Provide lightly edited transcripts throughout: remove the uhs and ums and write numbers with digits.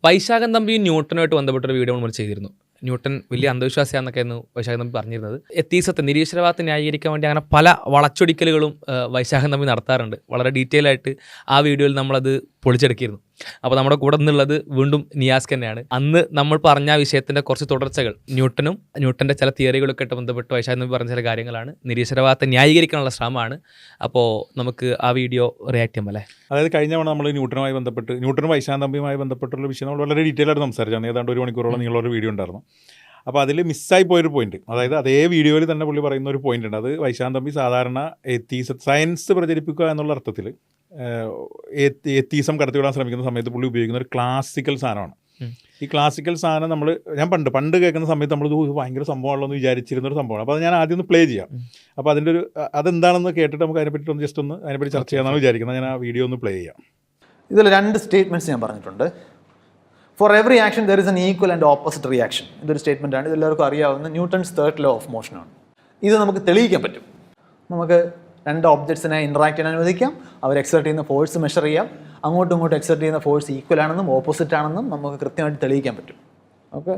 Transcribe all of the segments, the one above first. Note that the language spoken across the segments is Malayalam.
വൈശാഖൻ തമ്പിയും ന്യൂട്ടനുമായിട്ട് ബന്ധപ്പെട്ടൊരു വീഡിയോ നമ്മൾ ചെയ്തിരുന്നു. ന്യൂട്ടൻ വലിയ അന്ധവിശ്വാസിയാണെന്നൊക്കെയായിരുന്നു വൈശാഖൻ തമ്പി പറഞ്ഞിരുന്നത്. എത്തീസത്തെ നിരീശ്വരവാദത്തെ ന്യായീകരിക്കാൻ വേണ്ടി അങ്ങനെ പല വളച്ചൊടിക്കലുകളും വൈശാഖൻ തമ്പി നടത്താറുണ്ട്. വളരെ ഡീറ്റെയിൽ ആയിട്ട് ആ വീഡിയോയിൽ നമ്മളത് പൊളിച്ചെടുക്കിയിരുന്നു. അപ്പോൾ നമ്മുടെ കൂടെ നിന്നുള്ളത് വീണ്ടും നിയാസ് തന്നെയാണ്. അന്ന് നമ്മൾ പറഞ്ഞ ആ വിഷയത്തിൻ്റെ കുറച്ച് തുടർച്ചകൾ ന്യൂട്ടൻ്റെ ചില തിയറികളൊക്കെ ആയിട്ട് ബന്ധപ്പെട്ട് വൈശാഖൻ തമ്പി പറഞ്ഞ ചില കാര്യങ്ങളാണ്. നിരീശ്വരവാദത്തെ ന്യായീകരിക്കാനുള്ള ശ്രമമാണ്. അപ്പോൾ നമുക്ക് ആ വീഡിയോ റിയാക്ട് ചെയ്യാം അല്ലേ? അതായത് കഴിഞ്ഞ തവണ നമ്മൾ ന്യൂട്ടനും വൈശാഖൻ തമ്പിയുമായി ബന്ധപ്പെട്ടുള്ള വിഷയം നമ്മൾ വളരെ ഡീറ്റെയിൽ ആയിട്ട് സംസാരിച്ചാണ്. ഏതാണ്ട് 1 മണിക്കൂറോളം നിങ്ങളൊരു വീഡിയോ ഉണ്ടായിരുന്നു. അപ്പോൾ അതിൽ മിസ്സായി പോയൊരു പോയിന്റ്, അതായത് അതേ വീഡിയോയിൽ തന്നെ പുള്ളി പറയുന്ന ഒരു പോയിന്റ് ഉണ്ട്. അത് വൈശാഖൻ തമ്പി സാധാരണ സയൻസ് പ്രചരിപ്പിക്കുക എന്നുള്ള അർത്ഥത്തിൽ എത്തീസം കടത്തിവിടാൻ ശ്രമിക്കുന്ന സമയത്ത് പുള്ളി ഉപയോഗിക്കുന്ന ഒരു ക്ലാസിക്കൽ സാധനമാണ്. ഈ ക്ലാസിക്കൽ സാധനം ഞാൻ പണ്ട് കേൾക്കുന്ന സമയത്ത് നമ്മൾ ഭയങ്കര സംഭവമാണല്ലോ എന്ന് വിചാരിച്ചിരുന്ന ഒരു സംഭവമാണ്. അപ്പോൾ അത് ഞാൻ ആദ്യം ഒന്ന് പ്ലേ ചെയ്യാം. അപ്പോൾ അതിൻ്റെ അതെന്താണെന്ന് കേട്ടിട്ട് നമുക്ക് അതിനെപ്പറ്റി അതിനെപ്പറ്റി ചർച്ച ചെയ്യാമെന്നാണ് വിചാരിക്കുന്നത്. ഞാൻ ആ വീഡിയോ ഒന്ന് പ്ലേ ചെയ്യാം. ഇതിൽ 2 സ്റ്റേറ്റ്മെൻറ്റ്സ് ഞാൻ പറഞ്ഞിട്ടുണ്ട്. Four every action there is an equal and opposite reaction. ഇതൊരു സ്റ്റേറ്റ്മെൻറ്റാണ്. ഇതെല്ലാവർക്കും അറിയാവുന്ന ന്യൂട്ടൺസ് 3rd ലോ ഓഫ് മോഷനാണ്. ഇത് നമുക്ക് തെളിയിക്കാൻ പറ്റും. നമുക്ക് 2 ഒബ്ജക്ട്സിനെ ഇൻട്രാക്ട് ചെയ്യാൻ അനുവദിക്കാം. അവർ എക്സേർട്ട് ചെയ്യുന്ന ഫോഴ്സ് മെഷർ ചെയ്യാം. അങ്ങോട്ടും ഇങ്ങോട്ടും എക്സേർട്ട് ചെയ്യുന്ന ഫോഴ്സ് ഈക്വൽ ആണെന്നും ഓപ്പോസിറ്റ് ആണെന്നും നമുക്ക് കൃത്യമായിട്ട് തെളിയിക്കാൻ പറ്റും. ഓക്കെ,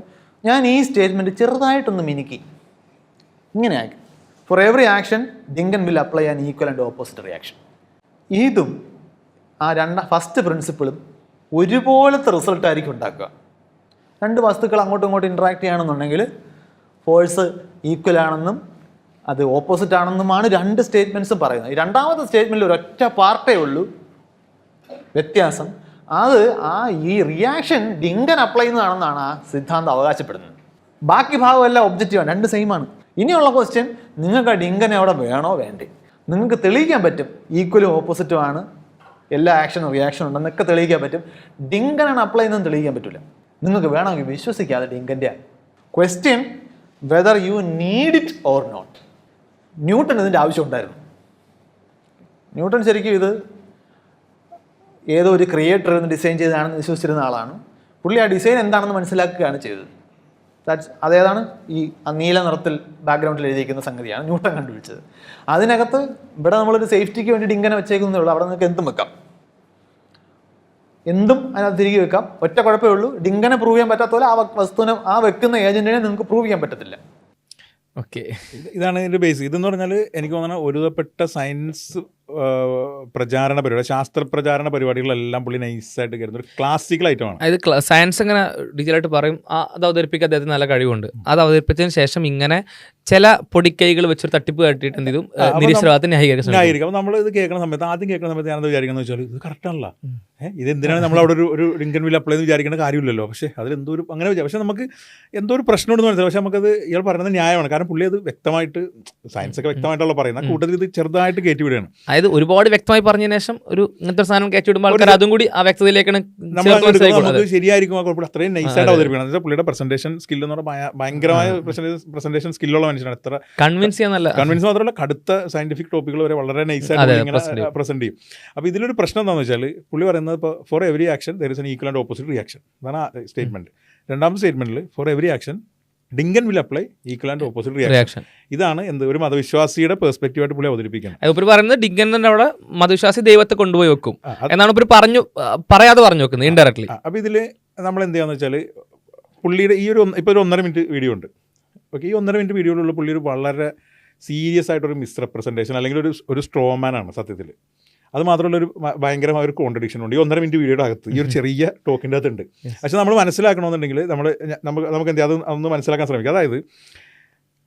ഞാൻ ഈ സ്റ്റേറ്റ്മെൻറ്റ് ചെറുതായിട്ടൊന്ന് മിനുക്കി ഇങ്ങനെ ആക്കി. Four every action Dinkan will apply an equal and opposite reaction. ഇതും ആ ഫസ്റ്റ് പ്രിൻസിപ്പിളും ഒരുപോലത്തെ റിസൾട്ടായിരിക്കും ഉണ്ടാക്കുക. 2 വസ്തുക്കൾ അങ്ങോട്ടും ഇങ്ങോട്ടും ഇൻട്രാക്ട് ചെയ്യുകയാണെന്നുണ്ടെങ്കിൽ ഫോഴ്സ് ഈക്വൽ ആണെന്നും അത് ഓപ്പോസിറ്റ് ആണെന്നുമാണ് 2 സ്റ്റേറ്റ്മെൻറ്റ്സും പറയുന്നത്. ഈ 2ാമത്തെ സ്റ്റേറ്റ്മെൻറ്റിൽ ഒരൊറ്റ പാർട്ടേ ഉള്ളൂ വ്യത്യാസം. അത് ഈ റിയാക്ഷൻ ഡിങ്കൻ അപ്ലൈ ചെയ്യുന്നതാണെന്നാണ് ആ സിദ്ധാന്തം അവകാശപ്പെടുന്നത്. ബാക്കി ഭാഗമെല്ലാം ഒബ്ജക്റ്റീവാണ്, 2 സെയിം ആണ്. ഇനിയുള്ള ക്വസ്റ്റ്യൻ, നിങ്ങൾക്ക് ആ ഡിങ്കൻ എവിടെ വേണോ വേണ്ടേ? നിങ്ങൾക്ക് തെളിയിക്കാൻ പറ്റും ഈക്വലും ഓപ്പോസിറ്റും ആണ്, എല്ലാ ആക്ഷനും റിയാക്ഷനും ഉണ്ടെന്നൊക്കെ തെളിയിക്കാൻ പറ്റും. ഡിങ്കനാണ് അപ്ലൈ ചെയ്യുന്നതെന്ന് തെളിയിക്കാൻ പറ്റില്ല. നിങ്ങൾക്ക് വേണമെങ്കിൽ വിശ്വസിക്കാതെ ഡിങ്കൻ്റെ ആണ്. Question whether you need it or not. Newton ഇതിൻ്റെ ആവശ്യം ഉണ്ടായിരുന്നു. ന്യൂട്ടൺ ശരിക്കും ഇത് ഏതോ ഒരു ക്രിയേറ്റർ എന്ന് ഡിസൈൻ ചെയ്തതാണെന്ന് വിശ്വസിച്ചിരുന്ന ആളാണ്. പുള്ളി ആ ഡിസൈൻ എന്താണെന്ന് മനസ്സിലാക്കുകയാണ് ചെയ്തത്. അതേതാണ് ഈ നീല നിറത്തിൽ ബാക്ക്ഗ്രൗണ്ടിൽ എഴുതിയിരിക്കുന്ന സംഗതിയാണ് ന്യൂട്ടൺ കണ്ടുപിടിച്ചത്. അതിനകത്ത് ഇവിടെ നമ്മളൊരു സേഫ്റ്റിക്ക് വേണ്ടി ഇങ്ങനെ വെച്ചേക്കുന്നേ ഉള്ളൂ. അവിടെ നിങ്ങൾക്ക് എന്തും വെക്കാം, എന്തും അതിനകത്ത് തിരികെ വെക്കാം. ഒറ്റ കുഴപ്പമേ ഉള്ളൂ, ഡിങ്കനെ പ്രൂവ് ചെയ്യാൻ പറ്റാത്ത പോലെ ആ വസ്തുവിനെ ആ വെക്കുന്ന ഏജന്റിനെ നിങ്ങൾക്ക് പ്രൂവ് ചെയ്യാൻ പറ്റത്തില്ല. ഓക്കെ, ഇതാണ് ഇതിൻ്റെ ബേസ്. ഇതെന്ന് പറഞ്ഞാൽ എനിക്ക് തോന്നുന്ന ഒരുവിധപ്പെട്ട സയൻസ് പ്രചാരണ പരിപാടി, ശാസ്ത്ര പ്രചാരണ പരിപാടികളെല്ലാം പുള്ളി നൈസായിട്ട് കയറുന്ന ഒരു ക്ലാസിക്കൽ ഐറ്റമാണ്. അതായത് സയൻസ് ഇങ്ങനെ ഡീറ്റെയിലായിട്ട് പറയും, അത് അവതരിപ്പിക്കാൻ അദ്ദേഹത്തിന് നല്ല കഴിവുണ്ട്. അത് അവതരിപ്പിച്ചതിന് ശേഷം ഇങ്ങനെ ചില പൊടിക്കൈകൾ വെച്ചൊരു തട്ടിപ്പ് കാട്ടിയിട്ട് എന്ത് ചെയ്തു നിരീശ്വരവാദത്തെ ന്യായീകരിക്കും. അപ്പോൾ നമ്മൾ ഇത് കേൾക്കുന്ന സമയത്ത് ആദ്യം ഞാനത് വിചാരിക്കുന്നത് വെച്ചാൽ ഇത് കറക്റ്റാണല്ലോ, ഇതെന്തിനാണ് നമ്മൾ അവിടെ ഒരു ഡിങ്കൻ വിൽ അപ്ലൈ എന്ന് വിചാരിക്കേണ്ട കാര്യമില്ലല്ലോ. പക്ഷേ അതിലെന്തോ ഒരു അങ്ങനെ വിചാരിക്കും. പക്ഷേ നമുക്ക് എന്തോ ഒരു പ്രശ്നമുണ്ടെന്ന് മനസ്സിലാവും. പക്ഷേ നമുക്കത് ഇയാൾ പറയുന്നത് ന്യായമാണ്. കാരണം പുള്ളി അത് വ്യക്തമായിട്ട് സയൻസൊക്കെ വ്യക്തമായിട്ടുള്ള പറയുന്നത്, കൂട്ടത്തിൽ ഇത് ചെറുതായിട്ട് കയറ്റി വിടുകയാണ്. അതായത് ഒരുപാട് വ്യക്തമായി പറഞ്ഞതിന് ശേഷം ഒരു ഇങ്ങനത്തെ സാധനം കയറ്റി വിടുമ്പോൾ ആൾക്കാർ അതും കൂടി ആ വ്യക്തതയിലേക്കാണ് നമുക്ക് ശരിയായിരിക്കും. അത്രയും നൈസായിട്ട് അവതരിപ്പിക്കണം. പുള്ളിയുടെ പ്രസന്റേഷൻ സ്കിൽ എന്ന് പറഞ്ഞാൽ ഭയങ്കരമായ പ്രസന്റേഷൻ സ്കില്ലുള്ള മനുഷ്യനാണ്. എത്ര കൺവിൻസ് മാത്രമല്ല, കടുത്ത സയന്റിഫിക് ടോപ്പിക്കുകൾ വരെ വളരെ നൈസായിട്ട് ഇങ്ങനെ പ്രസന്റ് ചെയ്യും. അപ്പോൾ ഇതിലൊരു പ്രശ്നം എന്താണെന്ന് വെച്ചാൽ പുള്ളി പറയുന്നത് ഇപ്പോൾ for every action there is an equal and opposite reaction. അതാണ് ആ സ്റ്റേറ്റ്മെന്റ്. 2ാമത്തെ സ്റ്റേറ്റ്മെന്റിൽ for every action Dinkan will apply equal and opposite reaction. ഇതാണ് ഒരു മതവിശ്വാസിയുടെ പെർസ്പെക്റ്റീവായിട്ട് പുള്ളി അവതരിപ്പിക്കുന്നത്. ഇവർ പറയുന്നത് ഡിങ്കൻ അവിടെ മതവിശ്വാസി ദൈവത്തെ കൊണ്ടുപോയി വെക്കും എന്നാണ് ഇവർ പറയാതെ പറഞ്ഞു വെക്കുന്നത് ഇൻഡയറക്ട്ലി. അപ്പോൾ ഇതിൽ നമ്മൾ എന്ത് ചെയ്യാന്ന് വെച്ചാൽ പുള്ളിയുടെ ഈ ഒരു 1.5 മിനിറ്റ് വീഡിയോ ഉണ്ട്. ഓക്കെ, ഈ 1.5 മിനിറ്റ് വീഡിയോയിലുള്ള പുള്ളി ഒരു വളരെ സീരിയസ് ആയിട്ടൊരു മിസ്റെപ്രസെൻറ്റേഷൻ അല്ലെങ്കിൽ ഒരു സ്ട്രോമാനാണ് സത്യത്തിൽ. അത് മാത്രമല്ല ഒരു ഭയങ്കരമായ ഒരു കോൺട്രഡിക്ഷൻ ഉണ്ട് ഈ 1.5 മിനിറ്റ് വീഡിയോയുടെ അകത്ത്, ഈ ഒരു ചെറിയ ടോക്കിൻ്റെ അകത്തുണ്ട്. പക്ഷെ നമ്മൾ മനസ്സിലാക്കണമെന്നുണ്ടെങ്കിൽ നമുക്ക് എന്ത് ചെയ്യാം, അതൊന്ന് മനസ്സിലാക്കാൻ ശ്രമിക്കുക. അതായത്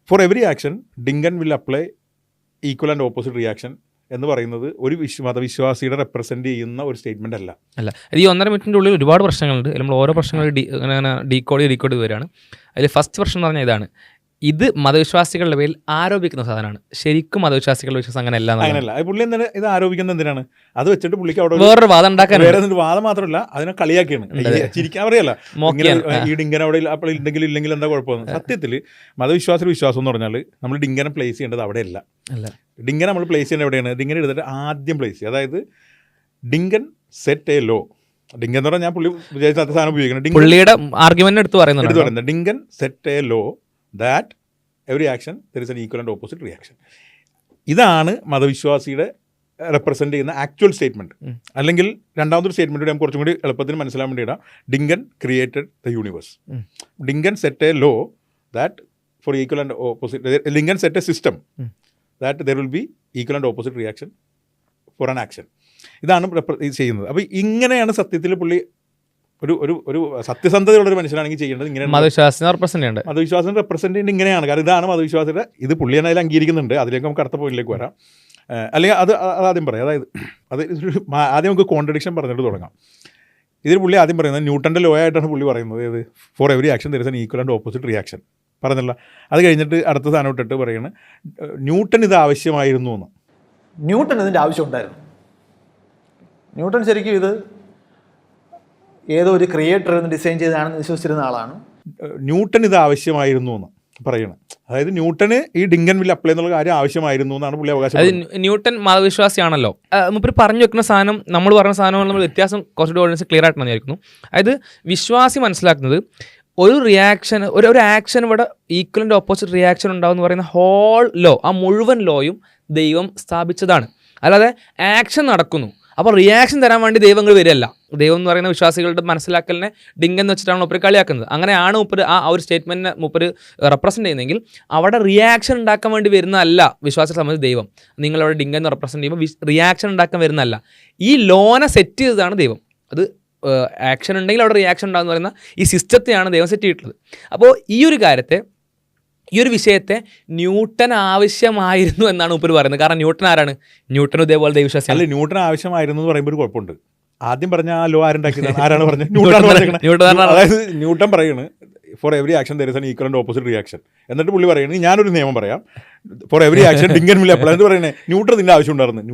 four every action Dinkan will apply equal and opposite reaction എന്ന് പറയുന്നത് ഒരു മതവിശ്വാസിയുടെ റെപ്രസെൻറ്റ് ചെയ്യുന്ന ഒരു സ്റ്റേറ്റ്മെൻ്റ് അല്ല. ഈ 1.5 മിനിറ്റിൻ്റെ ഉള്ളിൽ ഒരുപാട് പ്രശ്നങ്ങളുണ്ട്. നമ്മൾ ഓരോ പ്രശ്നങ്ങൾ ഡീകോഡ് വരികയാണ്. അതിൽ ഫസ്റ്റ് പ്രശ്നം എന്ന് പറഞ്ഞാൽ ഇതാണ്, ഇത് മതവിശ്വാസികളുടെ പേരിൽ ആരോപിക്കുന്ന സാധനമാണ്. ശരിക്കും മതവിശ്വാസികളുടെ വിശ്വാസം അങ്ങനെയല്ല. പുള്ളി എന്താണ് ഇത് ആരോപിക്കുന്നത്? എന്തിനാണ് അത് വെച്ചിട്ട് പുള്ളിക്ക് അവിടെ വേറൊരു വാദം ഉണ്ടാക്കാൻ, വാദം മാത്രമല്ല അതിനെ കളിയാക്കിയാണ്, ചിരിക്കാൻ പറയല്ല. ഈ ഡിങ്കൻ അവിടെ അപ്പോൾ ഇല്ലെങ്കിൽ എന്താ കുഴപ്പമെന്ന്. സത്യത്തിൽ മതവിശ്വാസിയുടെ വിശ്വാസം എന്ന് പറഞ്ഞാൽ നമ്മൾ ഡിങ്കനെ പ്ലേസ് ചെയ്യേണ്ടത് അവിടെയല്ല. ഡിങ്കൻ നമ്മൾ പ്ലേസ് ചെയ്യേണ്ടത് എവിടെയാണ്? ഡിങ്കൻ എടുത്തിട്ട് ആദ്യം പ്ലേസ് ചെയ്യുക. അതായത് Dinkan set a law. Dinkan എന്ന് പറഞ്ഞാൽ ഞാൻ പുള്ളി വിചാരിച്ച സാധനം ഉപയോഗിക്കണം. പുള്ളിയുടെ ആർഗ്യുമെന്റ് എടുത്ത് പറയുന്നത് Dinkan set a law that every action there is an equal and opposite reaction. ഇതാണ് മതവിശ്വാസിയുടെ റെപ്രസെൻറ്റ് ചെയ്യുന്ന ആക്ച്വൽ സ്റ്റേറ്റ്മെൻറ്റ്. അല്ലെങ്കിൽ രണ്ടാമതൊരു സ്റ്റേറ്റ്മെൻറ്റ് നമുക്ക് കുറച്ചും കൂടി എളുപ്പത്തിന് മനസ്സിലാൻ വേണ്ടിയിടാം. Dinkan created the universe. Dinkan set a law that for equal and opposite, Dinkan set a system that there will be equal and opposite reaction for an action. ഇതാണ് ചെയ്യുന്നത്. അപ്പോൾ ഇങ്ങനെയാണ് സത്യത്തിൽ പുള്ളി ഒരു ഒരു ഒരു സത്യസന്ധതയുള്ളൊരു മനുഷ്യനാണെങ്കിൽ ചെയ്യേണ്ടത് ഇങ്ങനെയാണ്. മതവിശ്വാസം റെപ്രസെൻറ്റ് ചെയ്യുന്നത് ഇങ്ങനെയാണ്. കാരണം ഇതാണ് മതവിശ്വാസത്തെ, ഇത് പുള്ളി തന്നെ അതിൽ അംഗീകരിക്കുന്നുണ്ട്. അതിലേക്ക് നമുക്ക് അടുത്ത പോയിന്റിലേക്ക് വരാം. അല്ലെങ്കിൽ അത് ആദ്യം പറയാം. അതായത് ആദ്യം നമുക്ക് കോൺട്രഡിക്ഷൻ പറഞ്ഞിട്ട് തുടങ്ങാം. ഇതിൽ പുള്ളി ആദ്യം പറയുന്നത് ന്യൂട്ടൻ്റെ ലോ ആയിട്ടാണ് പുള്ളി പറയുന്നത്. ഏത് four every action there is an equal and opposite reaction പറഞ്ഞല്ലോ. അത് കഴിഞ്ഞിട്ട് അടുത്ത സാധനം ഇട്ടിട്ട് പറയുന്നത് ന്യൂട്ടൺ ഇത് ആവശ്യമായിരുന്നു എന്ന്. ന്യൂട്ടൺ ഇതിൻ്റെ ആവശ്യം ഉണ്ടായിരുന്നു. ന്യൂട്ടൺ ശരിക്കും ഇത് ഏതോ ഒരു ക്രിയേറ്റർ എന്ന് ഡിസൈൻ ചെയ്തതാണെന്ന് വിശ്വസിച്ചിരുന്ന ആളാണ്. ന്യൂട്ടൺ ഇത് ആവശ്യമായിരുന്നു എന്ന് പറയണം. അതായത് ന്യൂട്ടന് ഈ ഡിങ്കൻ വിൽ അപ്ലൈ എന്നുള്ള കാര്യം ആവശ്യമായിരുന്നു എന്നാണ് പുള്ളി അവകാശം. ന്യൂട്ടൺ മതവിശ്വാസിയാണല്ലോ. മുപ്പര് പറഞ്ഞു വെക്കുന്ന സാധനം നമ്മൾ പറഞ്ഞ സാധനങ്ങൾ നമ്മൾ വ്യത്യാസം കുറച്ചുകൂടി ഓഡിയൻസ് ക്ലിയർ ആയിട്ട് വിചാരിക്കുന്നു. അതായത് വിശ്വാസി മനസ്സിലാക്കുന്നത് ഒരു റിയാക്ഷൻ, ഒരു ആക്ഷൻ ഇവിടെ ഈക്വൽ ആൻഡ് ഓപ്പോസിറ്റ് റിയാക്ഷൻ ഉണ്ടാവും എന്ന് പറയുന്ന ഹോൾ ലോ, ആ മുഴുവൻ ലോയും ദൈവം സ്ഥാപിച്ചതാണ്. അല്ലാതെ ആക്ഷൻ നടക്കുന്നു അപ്പോൾ റിയാക്ഷൻ തരാൻ വേണ്ടി ദൈവങ്ങൾ വരികയല്ല. ദൈവം എന്ന് പറയുന്ന വിശ്വാസികളുടെ മനസ്സിലാക്കലിനെ ഡിങ്കൻ എന്ന് വെച്ചിട്ടാണ് മൂപ്പര് കളിയാക്കുന്നത്. അങ്ങനെയാണ് മൂപ്പര് ആ ഒരു സ്റ്റേറ്റ്മെൻറ്റിനെ മൂപ്പര് റെപ്രസെൻറ്റ് ചെയ്യുന്നതെങ്കിൽ അവിടെ റിയാക്ഷൻ ഉണ്ടാക്കാൻ വേണ്ടി വരുന്നതല്ല വിശ്വാസിയെ സംബന്ധിച്ച് ദൈവം. നിങ്ങളവിടെ ഡിങ്കൻ എന്ന് റെപ്രസെൻറ്റ് ചെയ്യുമ്പോൾ റിയാക്ഷൻ ഉണ്ടാക്കാൻ വരുന്നതല്ല, ഈ ലോനെ സെറ്റ് ചെയ്തതാണ് ദൈവം. അത് ആക്ഷൻ ഉണ്ടെങ്കിൽ അവിടെ റിയാക്ഷൻ ഉണ്ടാകുന്ന പറയുന്ന ഈ സിസ്റ്റത്തെയാണ് ദൈവം സെറ്റ് ചെയ്തിട്ടുള്ളത്. അപ്പോൾ ഈ ഒരു വിഷയത്തെ ന്യൂട്ടൺ ആവശ്യമായിരുന്നു എന്നാണ് മൂപ്പര് പറയുന്നത്. കാരണം ന്യൂട്ടൺ ആരാണ്? ന്യൂട്ടൺ ഇതേപോലെ ദൈവവിശ്വാസി അല്ല. ന്യൂട്ടൺ ആവശ്യമായിരുന്നു എന്ന് പറയുമ്പോൾ ഒരു കുഴപ്പമുണ്ട്. ആദ്യം പറഞ്ഞ ആ ലോ ആരുണ്ടാക്കിയതാണ്? ആരാണ് പറഞ്ഞത്? ന്യൂട്ടൺ. അതായത് ന്യൂട്ടൺ പറയുന്നത് four every action there is an equal and opposite reaction. എന്നിട്ട് പുള്ളി പറയുന്നത് ഞാനൊരു നിയമം പറയാം, four every action Dinkan will apply എന്ന് പറയുന്നത്. ന്യൂട്ടൺ ഇതിൻ്റെ ആവശ്യം ഉണ്ടായിരുന്നു.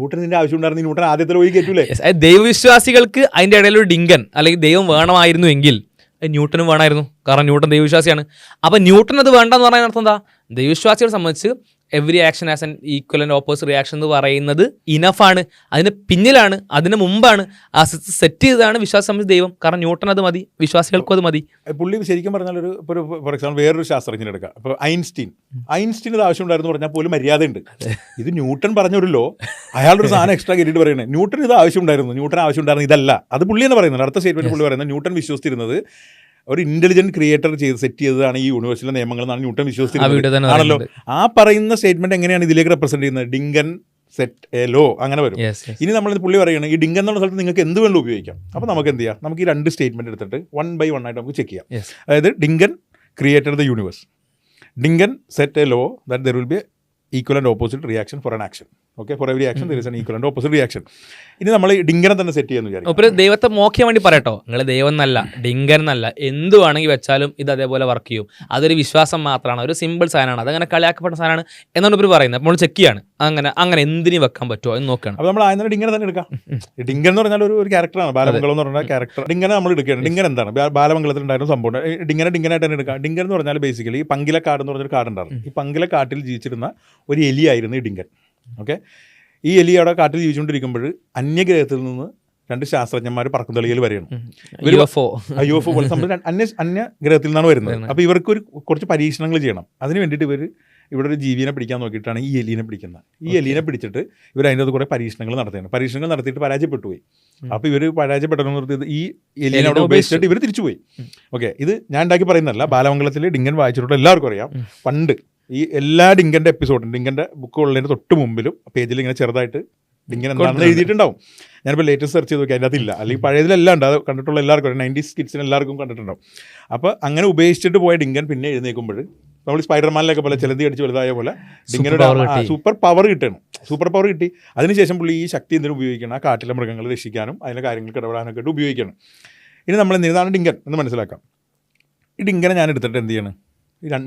ന്യൂട്ടൺ ആദ്യത്തെ ലോയിൽ കയറ്റൂലേ? ദൈവവിശ്വാസികൾക്ക് അതിൻ്റെ ഇടയിൽ ഒരു ഡിങ്കൻ അല്ലെങ്കിൽ ദൈവം വേണമായിരുന്നു എങ്കിൽ ന്യൂട്ടനും വേണമായിരുന്നു. കാരണം ന്യൂട്ടൺ ദൈവവിശ്വാസിയാണ്. അപ്പോൾ ന്യൂട്ടൺ അത് വേണ്ടെന്ന് പറയാൻ അർത്ഥം എന്താ? ദൈവവിശ്വാസികളെ സംബന്ധിച്ച് every action as an equal and opposite reaction എന്ന് പറയുന്നത് ഇനഫാണ്. അതിന് പിന്നിലാണ്, അതിന് മുമ്പാണ് ആ സെറ്റ് ചെയ്തതാണ് വിശ്വാസം സംബന്ധിച്ച് ദൈവം. കാരണം ന്യൂട്ടൺ അത് മതി, വിശ്വാസികൾക്കും അത് മതി. പുള്ളി ശരിക്കും പറഞ്ഞാൽ ഒരു ഫോർ എക്സാമ്പിൾ വേറൊരു ശാസ്ത്രജ്ഞനെ എടുക്കാം. ഇപ്പോൾ ഐൻസ്റ്റീൻ ഇത് ആവശ്യം ഉണ്ടായിരുന്നു പറഞ്ഞാൽ പോലും മര്യാദയുണ്ട്. ഇത് ന്യൂട്ടൺ പറഞ്ഞൊരു ലോ, അയാളൊരു സാധനം എക്സ്ട്രാ കയറ്റിയിട്ട് പറയുന്നത് ന്യൂട്ടൺ ഇത് ആവശ്യം ഉണ്ടായിരുന്നു ഇതല്ല. അത് പുള്ളി എന്ന് പറയുന്നത്. അടുത്ത സ്റ്റേറ്റ്മെന്റ് പുള്ളി പറയുന്നത് ന്യൂട്ടൺ വിശ്വസിച്ചിരുന്നത് ഒരു ഇന്റലിജന്റ് ക്രിയേറ്റർ സെറ്റ് ചെയ്തതാണ് ഈ യൂണിവേഴ്സിലെ നിയമങ്ങൾ എന്നാണ് ന്യൂട്ടൺ വിശ്വസിച്ചിരുന്നത് ആണല്ലോ. ആ പറയുന്ന സ്റ്റേറ്റ്മെന്റ് എങ്ങനെയാണ് ഇതിലേക്ക് റെപ്രസെന്റ് ചെയ്യുന്നത്? ഡിങ്കൻ സെറ്റ് എ ലോ അങ്ങനെ വരും. ഇനി നമ്മൾ പുള്ളി പറയുകയാണ് ഈ ഡിങ്കൻ എന്നുള്ള സ്ഥലത്ത് നിങ്ങൾക്ക് എന്ത് വേണം ഉപയോഗിക്കാം. അപ്പോൾ നമുക്ക് എന്ത് ചെയ്യാം? നമുക്ക് ഈ രണ്ട് സ്റ്റേറ്റ്മെന്റ് എടുത്തിട്ട് 1 by 1 ആയിട്ട് നമുക്ക് ചെക്ക് ചെയ്യാം. അതായത് Dinkan created the universe, Dinkan set a law that there will be equal and opposite reaction for an action. Okay, for every action there is an equal and opposite reaction. ഇനി നമ്മൾ ഡിങ്കനെ തന്നെ സെറ്റ് ചെയ്യാന്ന് വിചാരിക്കും. ദൈവത്തെ മോക്കിയാൻ വേണ്ടി പറയട്ടോ, നിങ്ങൾ ദൈവം എന്നല്ല ഡിങ്കൻ എന്നല്ല എന്ത് വേണമെങ്കിൽ വെച്ചാലും ഇത് അതേപോലെ വർക്ക് ചെയ്യും. അതൊരു വിശ്വാസം മാത്രമാണ്, ഒരു സിമ്പിൾ സാധനമാണ്, അതങ്ങനെ കളിയാക്കപ്പെട്ട സാധനമാണ് എന്നാണ് ഇവർ പറയുന്നത്. അപ്പോൾ ചെക്ക് ചെയ്യാണ് അങ്ങനെ എന്തിനും വെക്കാൻ പറ്റുമോ എന്ന് നോക്കുകയാണ്. അപ്പോൾ നമ്മൾ ആദ്യം ഡിങ്കനെ തന്നെ എടുക്കാം. ഡിങ്കൻ എന്ന് പറഞ്ഞാൽ ഒരു ക്യാരക്ടറാണ്, ബാലമംഗളം എന്ന് പറഞ്ഞ ക്യാരക്ടർ. ഡിങ്കനെ നമ്മൾ എടുക്കുകയാണ്. ഡിങ്കൻ എന്താണ്? ബാലമംഗലത്തിൽ ഉണ്ടായിരുന്ന സംഭവം. ഡിങ്കനായിട്ട് തന്നെ എടുക്കാം. ഡിങ്കൻ എന്ന് പറഞ്ഞാൽ ബേസിക്കലി ഈ പങ്കിലക്കാട് എന്ന് പറഞ്ഞൊരു കാടുണ്ടായിരുന്നു. ഈ പങ്കിലക്കാട്ടിൽ ജീവിച്ചിരുന്ന ഒരു എലിയായിരുന്നു ഈ ഡിങ്കൻ. ഓക്കെ, ഈ എലി അവിടെ കാട്ടിൽ ജീവിച്ചുകൊണ്ടിരിക്കുമ്പോൾ അന്യഗ്രഹത്തിൽ നിന്ന് 2 ശാസ്ത്രജ്ഞന്മാർ പറക്കുന്തളിയിൽ വരികയാണ്. UFO പോലെ സംഭവം അന്യഗ്രഹത്തിൽ നിന്നാണ് വരുന്നത്. അപ്പോൾ ഇവർക്ക് കുറച്ച് പരീക്ഷണങ്ങൾ ചെയ്യണം. അതിന് വേണ്ടിയിട്ട് ഇവിടെ ഒരു ജീവിനെ പിടിക്കാൻ നോക്കിയിട്ടാണ് ഈ എലീനെ പിടിക്കുന്നത്. ഈ എലീനെ പിടിച്ചിട്ട് ഇവർ അതിൻ്റെ അത് കുറേ പരീക്ഷണങ്ങൾ നടത്തിയാണ്. പരീക്ഷണങ്ങൾ നടത്തിയിട്ട് പരാജയപ്പെട്ടു പോയി. അപ്പോൾ ഇവർ പരാജയപ്പെട്ടെന്ന് നിർത്തിയത് ഈ എലീനെ അവിടെ ഉപേക്ഷിച്ചിട്ട് ഇവർ തിരിച്ചുപോയി. ഓക്കെ, ഇത് ഞാൻ ഉണ്ടാക്കി പറയുന്നതല്ല. ബാലമംഗലത്തിൽ ഡിങ്കൻ വായിച്ചിട്ടുള്ള എല്ലാവർക്കും അറിയാം. പണ്ട് ഈ എല്ലാ ഡിങ്കൻ്റെ എപ്പിസോഡും ഡിങ്കൻ്റെ ബുക്ക് ഉള്ളതിൻ്റെ തൊട്ട് മുമ്പിലും പേജിൽ ഇങ്ങനെ ചെറുതായിട്ട് ഡിങ്കൻ എന്താണെന്ന് എഴുതിയിട്ടുണ്ടാവും. ഞാനിപ്പോൾ ലേറ്റസ്റ്റ് സെർച്ച് ചെയ്ത് നോക്കി, അതിൻ്റെ അതില്ല. അല്ലെങ്കിൽ പഴയതിലെല്ലാം ഉണ്ട്. അത് കണ്ടിട്ടുള്ള എല്ലാവർക്കും 90s കിഡ്സിന് എല്ലാവർക്കും കണ്ടിട്ടുണ്ടാവും. അപ്പോൾ അങ്ങനെ ഉപേക്ഷിച്ചിട്ട് പോയ ഡിങ്കൻ പിന്നെ എഴുന്നേൽക്കുമ്പോൾ നമ്മൾ സ്പൈഡർമാനിലൊക്കെ പോലെ ചിലന്തി അടിച്ച് വലുതായ പോലെ ഡിങ്കനൊരു സൂപ്പർ പവർ കിട്ടണം. സൂപ്പർ പവർ കിട്ടി. അതിനുശേഷം പുള്ളി ഈ ശക്തി എന്തിനും ഉപയോഗിക്കണം? ആ കാട്ടിലെ മൃഗങ്ങളെ രക്ഷിക്കാനും അതിലെ കാര്യങ്ങൾക്ക് ഇടപെടാനൊക്കെ ആയിട്ട് ഉപയോഗിക്കണം. ഇനി നമ്മൾ എന്താണ് ഡിങ്കൻ എന്ന് മനസ്സിലാക്കാം. ഈ ഡിങ്കനെ ഞാൻ എടുത്തിട്ട് എന്ത് ചെയ്യണം?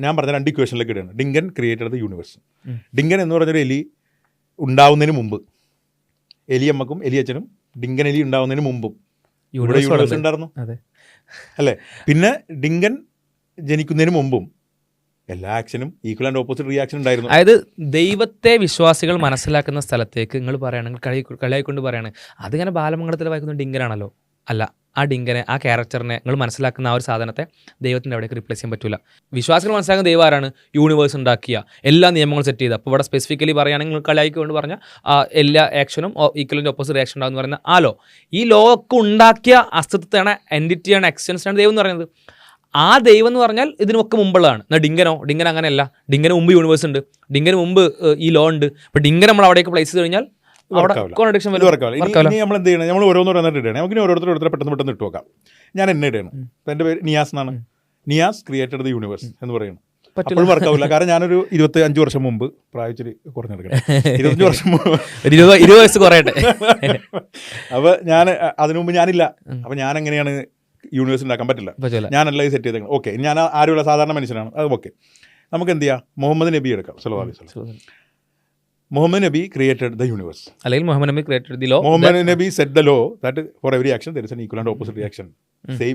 ഞാൻ പറഞ്ഞ 2 ഇക്വേഷനിലേക്ക് ഇടുകയാണ്. Dinkan created the universe. Dinkan എന്ന് പറഞ്ഞൊരു എലി ഉണ്ടാവുന്നതിന് മുമ്പ്, എലിയമ്മക്കും എലിയച്ഛനും ഡിങ്കൻ എലി ഉണ്ടാവുന്നതിന് മുമ്പും ഇവിടെ യൂണിവേഴ്സ് ഉണ്ടായിരുന്നു അല്ലേ? പിന്നെ ഡിങ്കൻ ജനിക്കുന്നതിന് മുമ്പും എല്ലാ ആക്ഷനും ഈക്വൽ ആൻഡ് ഓപ്പോസിറ്റ് റിയാക്ഷൻ ഉണ്ടായിരുന്നു. അതായത് ദൈവത്തെ വിശ്വാസികൾ മനസ്സിലാക്കുന്ന സ്ഥലത്തേക്ക് നിങ്ങൾ പറയുകയാണെങ്കിൽ കളിയായിക്കൊണ്ട് പറയുകയാണ് അതിങ്ങനെ ബാലമംഗലത്തിൽ വായിക്കുന്ന ഡിങ്കനാണല്ലോ. അല്ല, ആ ഡിങ്കനെ, ആ ക്യാരക്ടറിനെ നിങ്ങൾ മനസ്സിലാക്കുന്ന ആ ഒരു സാധനത്തെ ദൈവത്തിൻ്റെ അവിടേക്ക് റീപ്ലേസ് ചെയ്യാൻ പറ്റില്ല. വിശ്വാസികൾ മനസ്സിലാക്കുന്ന ദൈവം ആരാണ്? യൂണിവേഴ്സ് ഉണ്ടാക്കിയ, എല്ലാ നിയമങ്ങളും സെറ്റ് ചെയ്ത്. അപ്പോൾ ഇവിടെ സ്പെസിഫിക്കലി പറയുകയാണെങ്കിൽ നിങ്ങൾ കളിയാക്കി കൊണ്ട് പറഞ്ഞാൽ എല്ലാ ആക്ഷനും ഈക്വലിൻ്റെ ഓപ്പോസിറ്റ് റിയാക്ഷൻ ഉണ്ടാകും എന്ന് പറയുന്ന ആ ലോ, ഈ ലോ ഒക്കെ ഉണ്ടാക്കിയ അസ്തിത്വത്തെയാണ്, എൻറ്റിറ്റിയാണ്, എക്സ്റ്റൻസാണ് ദൈവം എന്ന് പറയുന്നത്. ആ ദൈവം എന്ന് പറഞ്ഞാൽ ഇതിനൊക്കെ മുമ്പുള്ളതാണ്. എന്നാൽ ഡിങ്കൻ അങ്ങനെയല്ല. ഡിങ്കന് മുമ്പ് യൂണിവേഴ്സ് ഉണ്ട്, ഡിങ്കന് മുമ്പ് ഈ ലോ ഉണ്ട്. അപ്പോൾ ഡിങ്കൻ നമ്മൾ അവിടേക്ക് പ്ലേസ് ചെയ്ത് കഴിഞ്ഞാൽ അവിടെ കോൺട്രഡിക്ഷൻ വരും. ഇനി നമ്മൾ എന്ത് ചെയ്യണം? നമ്മൾ ഓരോന്നോരോന്നായിട്ട് ഇടണം. നമുക്ക് ഓരോരുത്തരെ പെട്ടെന്ന് ഇട്ട് നോക്കാം. ഞാൻ എന്നെ ഇടണം. എൻ്റെ പേര് നിയാസ് എന്നാണ്. നിയാസ് ക്രിയേറ്റഡ് ദ യൂണിവേഴ്സ് എന്ന് പറയുന്നത് അപ്പോഴും വർക്കാവില്ല. കാരണം ഞാനൊരു 25 വർഷം മുമ്പ്, പ്രായച്ചിരി കുറഞ്ഞെടുക്കണം, 25 വർഷം മുമ്പ് 20 വയസ്സ് കുറയട്ടെ. അപ്പോൾ ഞാൻ അതിനു മുമ്പ് ഞാനില്ല. അപ്പോൾ ഞാൻ എങ്ങനെയാണ് യൂണിവേഴ്സ് ഉണ്ടാക്കാൻ പറ്റില്ല. ഞാനല്ല ഇത് സെറ്റ് ചെയ്തേക്കണം. ഓക്കെ, ഞാൻ ആരുള്ള സാധാരണ മനുഷ്യനാണ്. അത് ഓക്കെ. നമുക്ക് എന്ത് ചെയ്യാം? മുഹമ്മദ് നബി എടുക്കാം. സല്ലല്ലാഹു അലൈഹി വസല്ലം. മുഹമ്മദ് നബി ക്രിയേറ്റഡ് ദ യൂണിവേഴ്സ്. അല്ലെങ്കിൽ മുഹമ്മദ് നബി created the law. Muhammad Nabi set the law that for every action there is an equal and opposite reaction.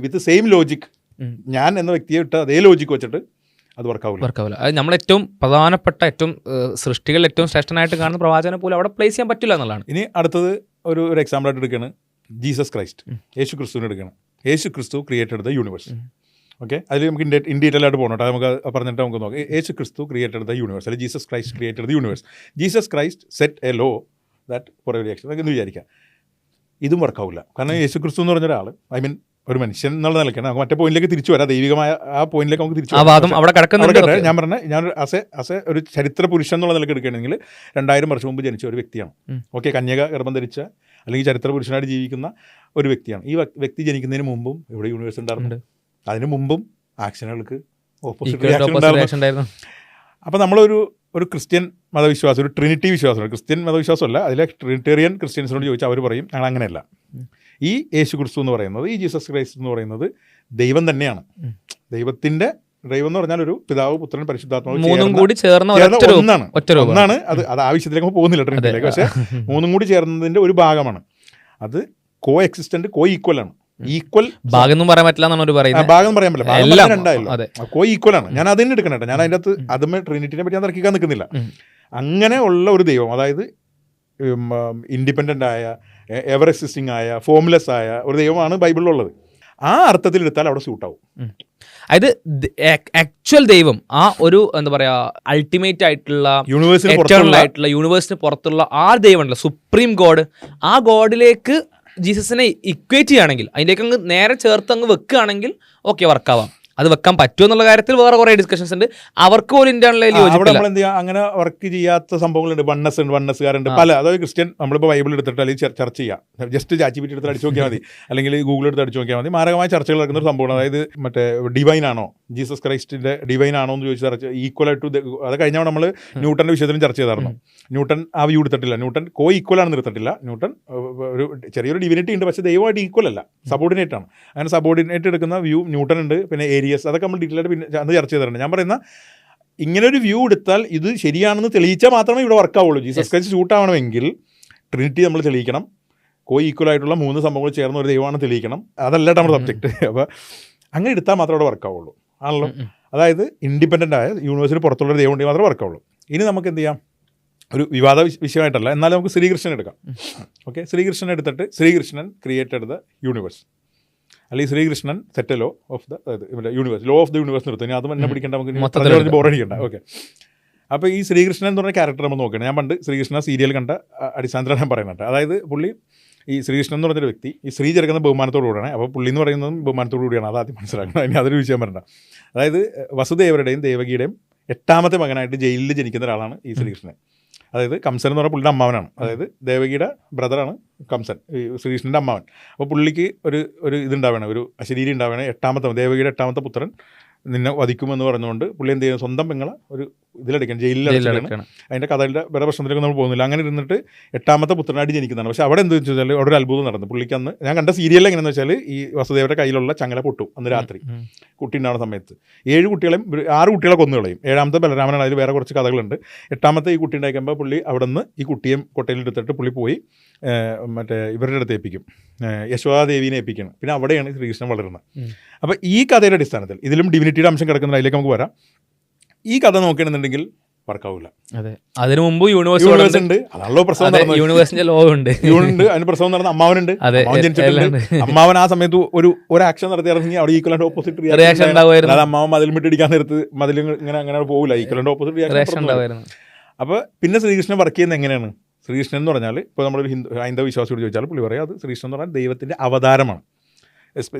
With same logic. ഞാൻ എന്ന വ്യക്തിയെ ഇട്ട് അതേ ലോജിക്ക് വെച്ചിട്ട് അത് വർക്കാവില്ല. അത് നമ്മൾ ഏറ്റവും പ്രധാനപ്പെട്ട, ഏറ്റവും സൃഷ്ടികളിൽ ഏറ്റവും ശ്രേഷ്ഠനായിട്ട് കാണുന്ന പ്രവാചകനെ പോലും അവിടെ പ്ലേസ് ചെയ്യാൻ പറ്റില്ല എന്നുള്ളതാണ്. ഇനി അടുത്തത് ഒരു എക്സാമ്പിൾ ആയിട്ട് എടുക്കുകയാണ് ജീസസ് ക്രൈസ്റ്റ്. യേശു ക്രിസ്തുവിനെ എടുക്കുകയാണ്. യേശു Kristu created the universe. Okay, അതിൽ നമുക്ക് ഇൻ ഡീറ്റെയിൽ ആയിട്ട് പോകണം. നമുക്ക് പറഞ്ഞിട്ട് നമുക്ക് നോക്കാം. Yeshu Kristu created the universe, അല്ലെങ്കിൽ Jesus Christ created the universe. Jesus Christ set a law that for every action. അതൊക്കെ എന്ന് വിചാരിക്കാം. ഇതും വർക്കാവില്ല. കാരണം യേശു ക്രിസ്തു എന്ന് പറഞ്ഞ ഒരാൾ, ഐ മീൻ ഒരു മനുഷ്യൻ എന്നുള്ള നിലയ്ക്കാണ്. നമുക്ക് മറ്റേ പോയിന്റിലേക്ക് തിരിച്ചു വരാം. ദൈവികമായ ആ പോയിന്റിലേക്ക് നമുക്ക് തിരിച്ചു വരാം. ഞാൻ പറഞ്ഞ ഞാൻ ആസ് ഒരു ചരിത്ര പുരുഷൻ എന്നുള്ള നിലയ്ക്ക് എടുക്കുകയാണെങ്കിൽ 2000 വർഷം മുമ്പ് ജനിച്ച ഒരു വ്യക്തിയാണ്. ഓക്കെ, കന്യക ഗർഭം ധരിച്ച അല്ലെങ്കിൽ ചരിത്ര പുരുഷനായിട്ട് ജീവിക്കുന്ന ഒരു വ്യക്തിയാണ്. ഈ വ്യക്തി ജനിക്കുന്നതിന് മുമ്പും ഇവിടെ യൂണിവേഴ്സ് ഉണ്ടായിരുന്നുണ്ട്. അതിന് മുമ്പും ആക്ഷനുകൾക്ക് ഓപ്പോസിറ്റ് റിയാക്ഷൻ ഉണ്ടായിരുന്നു. അപ്പോൾ നമ്മളൊരു ക്രിസ്ത്യൻ മതവിശ്വാസം, ഒരു ട്രിനിറ്റി വിശ്വാസമാണ്. ക്രിസ്ത്യൻ മതവിശ്വാസമല്ല, അതിലെ ട്രിനിറ്റേറിയൻ ക്രിസ്ത്യൻസിനോട് ചോദിച്ചാൽ അവർ പറയും ഞങ്ങൾ അങ്ങനെയല്ല. ഈ യേശു ക്രിസ്തു എന്ന് പറയുന്നത്, ഈ ജീസസ് ക്രൈസ്റ്റ് എന്ന് പറയുന്നത് ദൈവം തന്നെയാണ്. ദൈവത്തിൻ്റെ ദൈവം എന്ന് പറഞ്ഞാൽ ഒരു പിതാവ്, പുത്രൻ, പരിശുദ്ധാത്മാവ് ഒന്നാണ്. അത് ആവശ്യത്തിലേക്ക് പോകുന്നില്ല ട്രിനിറ്റിയിലേക്ക്. പക്ഷേ മൂന്നും കൂടി ചേർന്നതിൻ്റെ ഒരു ഭാഗമാണ്. അത് കോ എക്സിസ്റ്റന്റ്, കോ ഈക്വൽ ആണ്. ഈക്വൽ ഭാഗം പറയാൻ പറ്റില്ല എന്നാണ് പറയുന്നത്. ഭാഗം പറയാൻ പറ്റില്ല, രണ്ടായല്ലോ. കോ ഈക്വൽ ആണ്. ഞാൻ അതിന് എടുക്കണം കേട്ടോ. ഞാൻ അതിൻ്റെ അകത്ത് അതുമേ ട്രിനിറ്റിനെ പറ്റി ഞാൻ തർക്കിക്കാൻ നിൽക്കുന്നില്ല. അങ്ങനെ ഉള്ള ഒരു ദൈവം, അതായത് ഇൻഡിപെൻഡൻ്റ് ആയ, എവർ എക്സിസ്റ്റിംഗ് ആയ, ഫോംലെസ് ആയ ഒരു ദൈവമാണ് ബൈബിളിലുള്ളത്. ആ അർത്ഥത്തിൽ എടുത്താൽ അവിടെ സ്യൂട്ടാവും. അതായത് ആക്ച്വൽ ദൈവം, ആ ഒരു എന്താ പറയാ അൾട്ടിമേറ്റ് ആയിട്ടുള്ള യൂണിവേഴ്സിന് പുറത്തുള്ള ആ ദൈവമുണ്ടല്ലോ, സുപ്രീം ഗോഡ്, ആ ഗോഡിലേക്ക് ജീസസിനെ ഇക്വേറ്റ് ചെയ്യുകയാണെങ്കിൽ, അതിലേക്ക് അങ്ങ് നേരെ ചേർത്ത് അങ്ങ് വെക്കുകയാണെങ്കിൽ ഓക്കെ, വർക്കാവാം. അത് വെക്കാൻ പറ്റുമോ എന്നുള്ള കാര്യത്തിൽ വേറെ കുറേ ഡിസ്കഷൻസ് ഉണ്ട്. അവർക്ക് പോലും ഇന്റേണലി അങ്ങനെ വർക്ക് ചെയ്യാത്ത സംഭവങ്ങളുണ്ട്. വണ്ണസ്സുകാരുണ്ട് പല. അതായത് ക്രിസ്ത്യൻ, നമ്മളിപ്പോൾ ബൈബിൾ എടുത്തിട്ട് അല്ലെങ്കിൽ ചർച്ച ചെയ്യാം, ജസ്റ്റ് ChatGPT എടുത്ത് അടിച്ചു നോക്കിയാൽ മതി, അല്ലെങ്കിൽ ഗൂഗിൾ എടുത്ത് അടിച്ചു നോക്കിയാൽ മതി. മാരകമായ ചർച്ചകൾ നടക്കുന്ന ഒരു സംഭവമാണ്. അതായത് മറ്റേ ഡിവൈൻ ആണോ, ജീസസ് ക്രൈസ്റ്റിന്റെ ഡിവൈൻ ആണോ എന്ന് ചോദിച്ച് ചർച്ച ഈക്വൽ ആയിട്ട്. അത് കഴിഞ്ഞാൽ നമ്മൾ ന്യൂട്ടന്റെ വിഷയത്തിലും ചർച്ച ചെയ്തായിരുന്നു. ന്യൂട്ടൻ ആ വ്യൂ എടുത്തിട്ടില്ല. ന്യൂട്ടൻ കോ ഈക്വൽ ആണെന്ന് എടുത്തിട്ടില്ല. ന്യൂട്ടൻ ഒരു ചെറിയൊരു ഡിവിനിറ്റി ഉണ്ട്, പക്ഷേ ദൈവമായിട്ട് ഈക്വൽ അല്ല, സബോർഡിനേറ്റ് ആണ്. അങ്ങനെ സബോർഡിനേറ്റ് എടുക്കുന്ന വ്യൂ ന്യൂട്ടൻ ഉണ്ട്. പിന്നെ ഏരിയസ്, അതൊക്കെ നമ്മൾ ഡീറ്റെയിൽ ആയിട്ട് പിന്നെ അന്ന് ചർച്ച ചെയ്തിട്ടുണ്ട്. ഞാൻ പറയുന്ന ഇങ്ങനെ ഒരു വ്യൂ എടുത്താൽ ഇത് ശരിയാണെന്ന് തെളിയിച്ചാൽ മാത്രമേ ഇവിടെ വർക്കാവുള്ളൂ. ജീസസ് ക്രൈസ്റ്റ് ഷൂട്ട് ആവണമെങ്കിൽ ട്രിനിറ്റി നമ്മൾ തെളിയിക്കണം. കോ ഈക്വൽ ആയിട്ടുള്ള 3 സംഭവങ്ങൾ ചേർന്ന ഒരു ദൈവമാണ് തെളിയിക്കണം. അതല്ല നമ്മുടെ സബ്ജക്റ്റ്. അപ്പോൾ അങ്ങനെ എടുത്താൽ മാത്രമേ അവിടെ വർക്കാവുള്ളൂ ആണല്ലോ. അതായത് ഇൻഡിപെൻഡൻ്റ് ആയ യൂണിവേഴ്സിന് പുറത്തുള്ള ദൈവം ഉണ്ടെങ്കിൽ മാത്രമേ വർക്കാവുള്ളൂ. ഇനി നമുക്ക് എന്ത് ചെയ്യാം? ഒരു വിവാദ വിഷയമായിട്ടല്ല, എന്നാലും നമുക്ക് ശ്രീകൃഷ്ണൻ എടുക്കാം. ഓക്കെ, ശ്രീകൃഷ്ണൻ എടുത്തിട്ട് ശ്രീകൃഷ്ണൻ ക്രിയേറ്റഡ് ദ യൂണിവേഴ്സ്, അല്ലെങ്കിൽ Sreekrishnan set law of the universe, law of the universe നിർത്തും. ഇനി അത് തന്നെ പിടിക്കേണ്ട, നമുക്ക് ബോറടിക്കണ്ട. ഓക്കെ, അപ്പോൾ ഈ ശ്രീകൃഷ്ണൻ എന്ന് പറഞ്ഞ ക്യാരക്ടർ നമ്മൾ നോക്കണം. ഞാൻ പണ്ട് ശ്രീകൃഷ്ണ സീരിയൽ കണ്ട അടിസ്ഥാനത്തിലാണ് ഞാൻ പറയുന്നത്. അതായത് പുള്ളി, ഈ ശ്രീകൃഷ്ണൻ എന്ന് പറഞ്ഞൊരു വ്യക്തി, ഈ ശ്രീ ചേർക്കുന്ന ബഹുമാനത്തോടു കൂടിയാണ്. അപ്പോൾ പുള്ളി എന്ന് പറയുന്നതും ബഹുമാനത്തോടു കൂടിയാണ്. അത് ആദ്യം മനസ്സിലാക്കണം. അതിന് അതൊരു വിഷയം വരണ്ട. അതായത് വസുദേവരുടെയും ദേവകിയുടെയും 8ാമത്തെ മകനായിട്ട് ജയിലിൽ ജനിക്കുന്ന ഒരാളാണ് ഈ ശ്രീകൃഷ്ണൻ. അതായത് കംസൻ എന്ന് പറഞ്ഞാൽ പുള്ളിയുടെ അമ്മാവനാണ്. അതായത് ദേവകിയുടെ ബ്രദറാണ് കംസൻ, ഈ ശ്രീകൃഷ്ണൻ്റെ അമ്മാവൻ. അപ്പോൾ പുള്ളിക്ക് ഒരു ഇതുണ്ടാവണം, ഒരു അശരീരി ഉണ്ടാവണം. 8ാമത്തെ ദേവകിയുടെ 8ാമത്തെ പുത്രൻ നിന്നെ വധിക്കുമെന്ന് പറഞ്ഞുകൊണ്ട് പുള്ളി എന്ത് ചെയ്യുന്നു, സ്വന്തം പെങ്ങളെ ഒരു ഇതിലടിക്കണം, ജയിലിലടിക്കണം. അതിൻ്റെ കഥയുടെ വേറെ പ്രശ്നത്തിലേക്ക് നമ്മൾ പോകുന്നില്ല. അങ്ങനെ ഇരുന്നിട്ട് 8ാമത്തെ പുത്രനായിട്ട് ജനിക്കുന്നതാണ്. പക്ഷേ അവിടെ എന്താ വെച്ചാൽ അവിടെ ഒരു അത്ഭുതം നടന്നു. പുള്ളിക്ക് അന്ന് ഞാൻ കണ്ട സീരിയലിൽ എങ്ങനെയാണെന്ന് വെച്ചാൽ, ഈ വസുദേവരുടെ കയ്യിലുള്ള ചങ്ങല പൊട്ടും അന്ന് രാത്രി. കുട്ടി ഉണ്ടാവുന്ന സമയത്ത് 7 കുട്ടികളെയും 6 കുട്ടികളെ കൊന്നുകളയും. 7ാമത്തെ ബലരാമനാണ്. അതിൽ വേറെ കുറച്ച് കഥകളുണ്ട്. 8ാമത്തെ ഈ കുട്ടി ഉണ്ടാക്കുമ്പോൾ പുള്ളി അവിടെ നിന്ന് ഈ കുട്ടിയും കൊട്ടയിലെടുത്തിട്ട് പുള്ളി പോയി മറ്റേ ഇവരുടെ അടുത്ത് ഏൽപ്പിക്കും, യശോദാദേവീനെ ഏൽപ്പിക്കണം. പിന്നെ അവിടെയാണ് ശ്രീകൃഷ്ണൻ വളരുന്നത്. അപ്പോൾ ഈ കഥയുടെ അടിസ്ഥാനത്തിൽ ഇതിലും ഡിവിനിറ്റിയുടെ അംശം കിടക്കുന്ന അതിലേക്ക് നമുക്ക് വരാം. ഈ കഥ നോക്കുകയാണെന്നുണ്ടെങ്കിൽ വർക്കാവില്ല. അതെ, അതിനു മുമ്പ് യൂണിവേഴ്സ് ഉണ്ട്, അതാണല്ലോ പ്രസവം നടന്നത്. യൂണിവേഴ്സിന്റെ ലോ ഉണ്ട്, ഉണ്ട്, അതിന് പ്രസവം നടന്ന അമ്മാവനുണ്ട്, അമ്മാവൻ ജനിച്ചിട്ടുണ്ട്. അമ്മാവൻ ആ സമയത്ത് ഒരു ആക്ഷൻ നടത്തിയിറങ്ങി അവിടെ ഈക്വൽ ആൻഡ് ഓപ്പോസിറ്റ് റിയാക്ഷൻ ഉണ്ടാവുമായിരുന്നു. അല്ലാതെ അമ്മാവൻ മതിൽ മിട്ടിടിക്കാൻ നേരത്ത് മതിൽ ഇങ്ങനെ അങ്ങനെ പോകില്ല, ഈക്വൽ ആൻഡ് ഓപ്പോസിറ്റ് റിയാക്ഷൻ ഉണ്ടാവുമായിരുന്നു. അപ്പോൾ പിന്നെ ശ്രീകൃഷ്ണൻ വർക്ക് ചെയ്യുന്നത് എങ്ങനെയാണ്? ശ്രീകൃഷ്ണൻ എന്ന് പറഞ്ഞാൽ ഇപ്പോൾ നമ്മളൊരു ഹൈന്ദവ വിശ്വാസിയോട് ചോദിച്ചാൽ പുള്ളി പറയാം അത് ശ്രീകൃഷ്ണൻ എന്ന് പറഞ്ഞാൽ ദൈവത്തിൻ്റെ അവതാരമാണ്.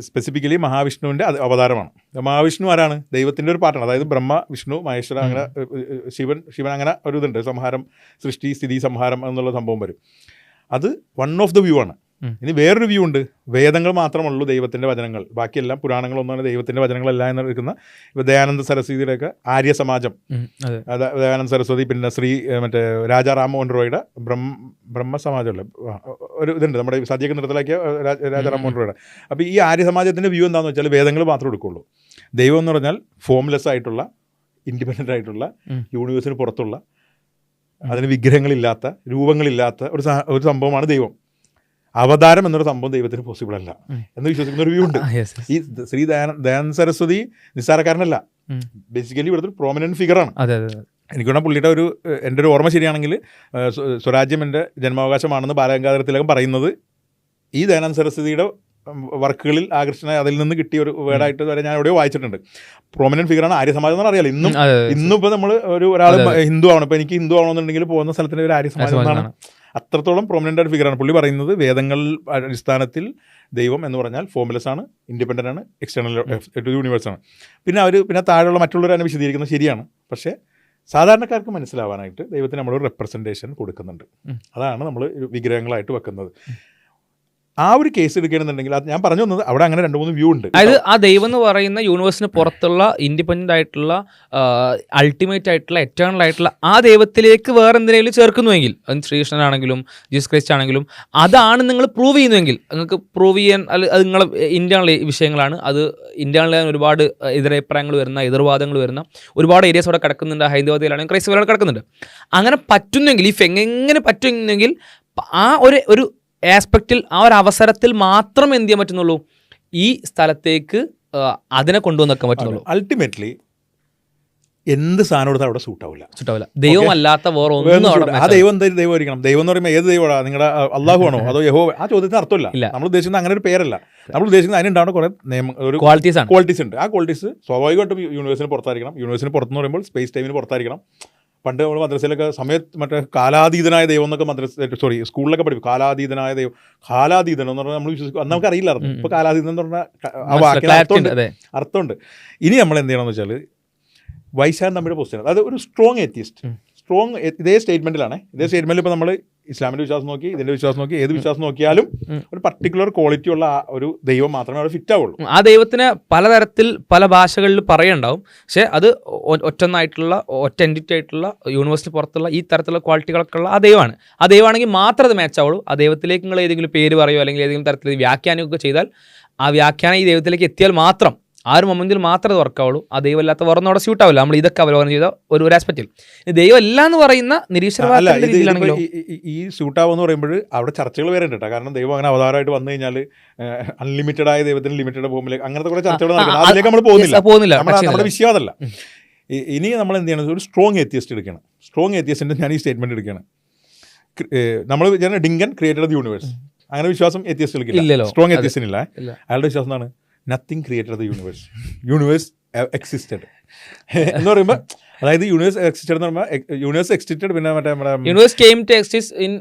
സ്പെസിഫിക്കലി മഹാവിഷ്ണുവിൻ്റെ മഹാവിഷ്ണു മഹാവിഷ്ണു ആരാണ്? ദൈവത്തിൻ്റെ ഒരു പാർട്ടാണ്. അതായത് ബ്രഹ്മ, വിഷ്ണു, മഹേശ്വര, അങ്ങനെ ശിവൻ അങ്ങനെ ഒരു ഇതുണ്ട്, സംഹാരം, സൃഷ്ടി, സ്ഥിതി, സംഹാരം എന്നുള്ള സംഭവം വരും. അത് വൺ ഓഫ് ദ വ്യൂ ആണ്. ഇനി വേറൊരു വ്യൂ ഉണ്ട്, വേദങ്ങൾ മാത്രമുള്ളൂ ദൈവത്തിൻ്റെ വചനങ്ങൾ, ബാക്കിയെല്ലാം പുരാണങ്ങളൊന്നാണ് ദൈവത്തിൻ്റെ വചനങ്ങളല്ല എന്ന് എടുക്കുന്ന ഇപ്പോൾ ദയാനന്ദ സരസ്വതിയുടെയൊക്കെ ആര്യ സമാജം, ദയാനന്ദ സരസ്വതി, പിന്നെ മറ്റേ രാജാ റാംമോഹൻ റോയുടെ ബ്രഹ്മസമാജമല്ല ഒരു ഇതുണ്ട്, നമ്മുടെ സദ്യയൊക്കെ നിർത്തലാക്കിയ രാജാ റാംമോഹൻ റോയുടെ. അപ്പോൾ ഈ ആര്യ സമാജത്തിൻ്റെ വ്യൂ എന്താണെന്ന് വെച്ചാൽ വേദങ്ങൾ മാത്രമേ എടുക്കുള്ളൂ. ദൈവം എന്ന് പറഞ്ഞാൽ ഫോംലെസ് ആയിട്ടുള്ള, ഇൻഡിപെൻഡൻ്റ് ആയിട്ടുള്ള, യൂണിവേഴ്സിന് പുറത്തുള്ള, അതിന് വിഗ്രഹങ്ങളില്ലാത്ത, രൂപങ്ങളില്ലാത്ത ഒരു സംഭവമാണ് ദൈവം. അവതാരം എന്നൊരു സംഭവം ദൈവത്തിന് പോസിബിൾ അല്ല എന്ന് വിശ്വസിക്കുന്ന ഒരു വ്യൂ ഉണ്ട്. ഈ ശ്രീ ദയാനന്ദ സരസ്വതി നിസ്സാരക്കാരനല്ല, ബേസിക്കലി ഇവിടുത്തെ ഒരു പ്രോമിനൻറ്റ് ഫിഗറാണ്. എനിക്ക് തോന്നുന്ന പുള്ളിയുടെ എൻ്റെ ഒരു ഓർമ്മ ശരിയാണെങ്കിൽ സ്വരാജ്യം എൻ്റെ ജന്മാവകാശമാണെന്ന് ബാലഗംഗാധര തിലകൻ പറയുന്നത് ഈ ദയാനന്ദ സരസ്വതിയുടെ വർക്കുകളിൽ ആകർഷണ അതിൽ നിന്ന് കിട്ടിയ ഒരു വേർഡായിട്ട് വരെ ഞാൻ എവിടെയോ വായിച്ചിട്ടുണ്ട്. പ്രോമിനൻറ്റ് ഫിഗറാണ്. ആര്യ സമാജം എന്ന് അറിയാലോ. ഇന്നും ഇപ്പോൾ നമ്മൾ ഒരാൾ ഹിന്ദു ആണ്, ഇപ്പോൾ എനിക്ക് ഹിന്ദു ആവണമെന്നുണ്ടെങ്കിൽ പോകുന്ന സ്ഥലത്തിൻ്റെ ഒരു ആര്യ സമാജം എന്നാണ്. അത്രത്തോളം പ്രൊമിനൻ്റ് ആയിട്ട് ഫിഗറാണ്. പുള്ളി പറയുന്നത് വേദങ്ങൾ അടിസ്ഥാനത്തിൽ ദൈവം എന്ന് പറഞ്ഞാൽ ഫോംലെസ് ആണ്, ഇൻഡിപെൻഡൻ്റ് ആണ്, എക്സ്റ്റേണൽ യൂണിവേഴ്സ് ആണ്. പിന്നെ താഴെയുള്ള മറ്റുള്ളവർ അതിനെ വിശദീകരിക്കുന്നത് ശരിയാണ്. പക്ഷേ സാധാരണക്കാർക്ക് മനസ്സിലാവാനായിട്ട് ദൈവത്തിന് നമ്മളൊരു റെപ്രസെൻറ്റേഷൻ കൊടുക്കുന്നുണ്ട്. അതാണ് നമ്മൾ വിഗ്രഹങ്ങളായിട്ട് വെക്കുന്നത്. ആ ഒരു കേസ് എടുക്കുകയാണെന്നുണ്ടെങ്കിൽ അത് ഞാൻ പറഞ്ഞു വന്നത് അവിടെ അങ്ങനെ 2-3 വ്യൂ ഉണ്ട്. അതായത് ആ ദൈവം എന്ന് പറയുന്ന യൂണിവേഴ്സിന് പുറത്തുള്ള ഇൻഡിപെൻഡൻ്റ് ആയിട്ടുള്ള അൾട്ടിമേറ്റ് ആയിട്ടുള്ള എറ്റേണൽ ആയിട്ടുള്ള ആ ദൈവത്തിലേക്ക് വേറെ എന്തിനേലും ചേർക്കുന്നുവെങ്കിൽ, അത് ശ്രീകൃഷ്ണനാണെങ്കിലും ജീസസ് ക്രൈസ്റ്റ് ആണെങ്കിലും, അതാണ് നിങ്ങൾ പ്രൂവ് ചെയ്യുന്നുവെങ്കിൽ നിങ്ങൾക്ക് പ്രൂവ് ചെയ്യാൻ അത് നിങ്ങളെ ഇന്റേണൽ വിഷയങ്ങളാണ്. അത് ഇന്റേണൽ ഒരുപാട് എതിരഭിപ്രായങ്ങൾ വരുന്ന, എതിർവാദങ്ങൾ വരുന്ന ഒരുപാട് ഏരിയാസ് അവിടെ കിടക്കുന്നുണ്ട്. ഹൈന്ദവതയിലാണെങ്കിൽ ക്രൈസ്തവരാണ് കിടക്കുന്നുണ്ട്. അങ്ങനെ പറ്റുന്നെങ്കിൽ, ഈ എങ്ങനെ പറ്റുന്നെങ്കിൽ ആ ഒരു ആസ്പെക്റ്റിൽ, ആ ഒരു അവസരത്തിൽ മാത്രം എന്ത് ചെയ്യാൻ പറ്റുന്നുള്ളൂ, ഈ സ്ഥലത്തേക്ക് അതിനെ കൊണ്ടുവന്നേക്കാൻ പറ്റുന്നുള്ളൂ. അൾട്ടിമേറ്റ്ലി എന്ത് സാധനം എടുത്താൽ അവിടെ സൂട്ടാവില്ല. ദൈവമല്ലാത്ത വേറെ ഒന്നും. ആ ദൈവം എന്തായാലും ദൈവമായിരിക്കണം. ദൈവം എന്ന് പറയുമ്പോൾ ഏത് ദൈവമാണ്? നിങ്ങളുടെ അള്ളാഹു ആണോ അതോ യഹോവ? ആ ചോദ്യത്തിന് അർത്ഥമില്ല. നമ്മൾ ഉദ്ദേശിക്കുന്നത് അങ്ങനെ ഒരു പേരല്ല. നമ്മൾ ഉദ്ദേശിക്കുന്നത് അതിനുണ്ടാവുന്ന കുറേ ഒരു ക്വാളിറ്റീസ് ഉണ്ട്. ആ ക്വാളിറ്റീസ് സ്വാഭാവികമായിട്ടും യൂണിവേഴ്സിന് പുറത്തായിരിക്കണം. യൂണിവേഴ്സിന് പുറത്തെന്ന് പറയുമ്പോൾ സ്പേസ് ടൈമിന് പുറത്തായിരിക്കണം. പണ്ട് നമ്മൾ മദ്രസയിലൊക്കെ മറ്റേ കാലാതീതനായ ദൈവം എന്നൊക്കെ സ്കൂളിലൊക്കെ പഠിക്കും. കാലാതീതനായ ദൈവം, കാലാതീതനം എന്ന് പറഞ്ഞാൽ നമ്മൾ വിശ്വസിക്കും. അന്ന് നമുക്ക് അറിയില്ലായിരുന്നു. ഇപ്പോൾ കാലാതീതം എന്ന് പറഞ്ഞാൽ ആ വാക്കിന് അർത്ഥമുണ്ട്. ഇനി നമ്മൾ എന്ത് ചെയ്യണമെന്ന് വെച്ചാൽ വൈശാഖൻ തമ്മിയുടെ പൊസിഷൻ, അത് ഒരു സ്ട്രോങ് എത്തിയിസ്റ്റ്, ഇതേ സ്റ്റേറ്റ്മെൻറ്റിലാണ്. ഇതേ സ്റ്റേറ്റ്മെൻറ്റിൽ ഇപ്പോൾ നമ്മൾ ഇസ്ലാമിൻ്റെ വിശ്വാസം നോക്കി, ഇതിൻ്റെ വിശ്വാസം നോക്കി, ഏത് വിശ്വാസം നോക്കിയാലും ഒരു പർട്ടിക്കുലർ ക്വാളിറ്റി ഉള്ള ഒരു ദൈവം മാത്രമേ അവിടെ ഫിറ്റ് ആവുള്ളൂ. ആ ദൈവത്തിന് പലതരത്തിൽ പല ഭാഷകളിൽ പറയുണ്ടാവും. പക്ഷേ അത് ഒറ്റ എൻറ്റിറ്റി ആയിട്ടുള്ള യൂണിവേഴ്സിന് പുറത്തുള്ള ഈ തരത്തിലുള്ള ക്വാളിറ്റികളൊക്കെ ഉള്ള ആ ദൈവമാണ്. ആ ദൈവമാണെങ്കിൽ മാത്രമേ അത് മാച്ച് ആവുള്ളൂ. ആ ദൈവത്തിലേക്ക് നിങ്ങൾ ഏതെങ്കിലും പേര് പറയുമോ അല്ലെങ്കിൽ ഏതെങ്കിലും തരത്തിൽ വ്യാഖ്യാനമൊക്കെ ചെയ്താൽ ആ വ്യാഖ്യാനം ഈ ദൈവത്തിലേക്ക് എത്തിയാൽ മാത്രം, ആ ഒരു മൊമെന്റിൽ മാത്രമേ വർക്കാവുള്ളൂ. ആ ദൈവമല്ലാത്ത വേറൊന്നും അവിടെ സ്യൂട്ട് ആവില്ല. നമ്മൾ ഇതൊക്കെ അവലോകനം ചെയ്ത ഒരു ആസ്പെക്റ്റിൽ ദൈവം അല്ല എന്ന് പറയുന്ന നിരീശ്വരവാദത്തിന്റെ രീതിയിലാണെങ്കിലും ഈ സ്യൂട്ടാവെന്ന് പറയുമ്പോൾ അവിടെ ചർച്ചകൾ വരെ ഉണ്ട്. കാരണം ദൈവം അങ്ങനെ അവതാരമായിട്ട് വന്നു കഴിഞ്ഞാൽ അൺലിമിറ്റഡ് ആയ ദൈവത്തിന് ലിമിറ്റഡ് ഭൂമിയിലേക്ക് അങ്ങനത്തെ കുറെ ചർച്ചകൾ നടക്കുന്നത്. അതിലേക്ക് നമ്മൾ പോകുന്നില്ല. നമ്മുടെ വിഷയം അതല്ല. ഇനി നമ്മൾ എന്ത് ചെയ്യണം? ഒരു സ്ട്രോങ് എത്തിയസ്റ്റ് എടുക്കണം. സ്ട്രോങ് എത്തിയസ്റ്റിന്റെ ഞാൻ ഈ സ്റ്റേറ്റ്മെന്റ് എടുക്കുകയാണ്. നമ്മൾ ഡിങ്കൻ ക്രിയേറ്റഡ് ദി യൂണിവേഴ്സ്, അങ്ങനെ വിശ്വാസം എത്തിയസ്റ്റുകൾക്കില്ല. സ്ട്രോങ് എത്തിയസ്റ്റിനില്ല. അയാളുടെ വിശ്വാസം എന്താണ്? Nothing created the universe existed എന്ന് പറയുമ്പോൾ, അതായത് യൂണിവേഴ്സ് എക്സിസ്റ്റഡ് എന്ന് പറയുമ്പോൾ യൂണിവേഴ്സ് എക്സിസ്റ്റഡ് പിന്നെ universe came to exist in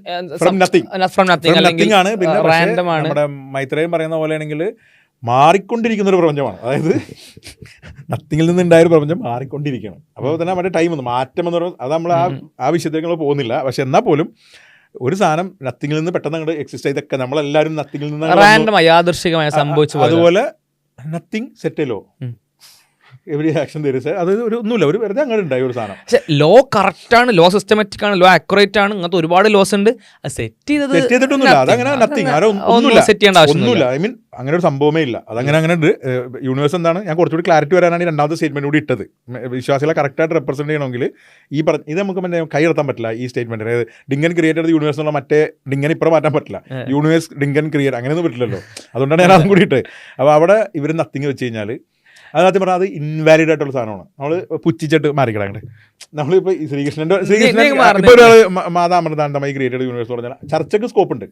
from nothing ആണ്. പിന്നെ നമ്മുടെ മൈത്രേയൻ പറയുന്ന പോലെയാണെങ്കിൽ മാറിക്കൊണ്ടിരിക്കുന്ന ഒരു പ്രപഞ്ചമാണ്. അതായത് നത്തിങ്ങിൽ നിന്നുണ്ടായ ഒരു പ്രപഞ്ചം മാറിക്കൊണ്ടിരിക്കുകയാണ്. അപ്പോൾ തന്നെ മറ്റേ ടൈം മാറ്റം എന്ന് പറയുന്നത് അത് നമ്മൾ ആ വിഷയത്തിലേക്ക് നമ്മൾ പോകുന്നില്ല. പക്ഷെ എന്നാൽ പോലും ഒരു സാധനം നത്തിങ്ങിൽ നിന്ന് പെട്ടെന്ന് അങ്ങോട്ട് എക്സിസ്റ്റ് ചെയ്തൊക്കെ നമ്മളെല്ലാവരും നത്തിങ്ങിൽ നിന്ന് യാദൃശ്ചികമായി സംഭവിച്ചു. അതുപോലെ നത്തിങ് സെറ്റലോ എവരി ആക്ഷൻ തരും. അത് ഒരു ഒന്നുമില്ല, ഒരു വെറുതെ അങ്ങനെ ഉണ്ടായി ഒരു സാധനം. പക്ഷെ ലോ കറക്റ്റ് ആണ്, ലോ സിസ്റ്റമാറ്റിക് ആണ്, ലോ അക്യുറേറ്റ് ആണ്. ഇങ്ങനത്തെ ഒരുപാട് ലോസ് ഉണ്ട്. സെറ്റ് ചെയ്തിട്ടൊന്നുമില്ല. അതങ്ങനെ നത്തിങ് സെറ്റ് ചെയ്യേണ്ട ഒന്നുമില്ല. ഐ മീൻ അങ്ങനെ ഒരു സംഭവമേ ഇല്ല. അതങ്ങനെ ഉണ്ട്. യൂണിവേഴ്സ് എന്താണ്, ഞാൻ കുറച്ചുകൂടി ക്ലാരിറ്റി വരാനാണ് ഈ രണ്ടാമത്തെ സ്റ്റേറ്റ്മെന്റ് കൂടി ഇട്ടത്. വിശ്വാസികളെ കറക്റ്റായിട്ട് റെപ്രസെന്റ് ചെയ്യണമെങ്കിൽ ഇത് നമുക്ക് പിന്നെ കൈയെടുത്താൻ പറ്റില്ല. ഈ സ്റ്റേറ്റ്മെന്റ് അതായത് ഡിങ്കൻ ക്രിയേറ്റഡ് യൂണിവേഴ്സ് എന്നുള്ള മറ്റേ ഡിങ്കൻ ഇപ്പുറം മാറ്റാൻ പറ്റില്ല. യൂണിവേഴ്സ് ഡിങ്കൻ ക്രിയേറ്റ് അങ്ങനെയൊന്നും പറ്റില്ലല്ലോ. അതുകൊണ്ടാണ് ഞാൻ അതും കൂടി ഇട്ടത്. അപ്പോൾ അവിടെ ഇവർ നത്തിങ് വെച്ച് കഴിഞ്ഞാൽ അത് സത്യം പറഞ്ഞാൽ അത് ഇൻവാലിഡ് ആയിട്ടുള്ള സാധനമാണ്. നമ്മൾ പുച്ഛിച്ചിട്ട് മാറിക്കിടാണ്ട് നമ്മളിപ്പോൾ ശ്രീകൃഷ്ണൻ ഇപ്പോൾ ഒരാൾ മാതാമൃതാനന്ദമായി ക്രിയേറ്റഡ് യൂണിവേഴ്സ് പറഞ്ഞാൽ ചർച്ചയ്ക്ക് സ്കോപ്പ് ഉണ്ട്.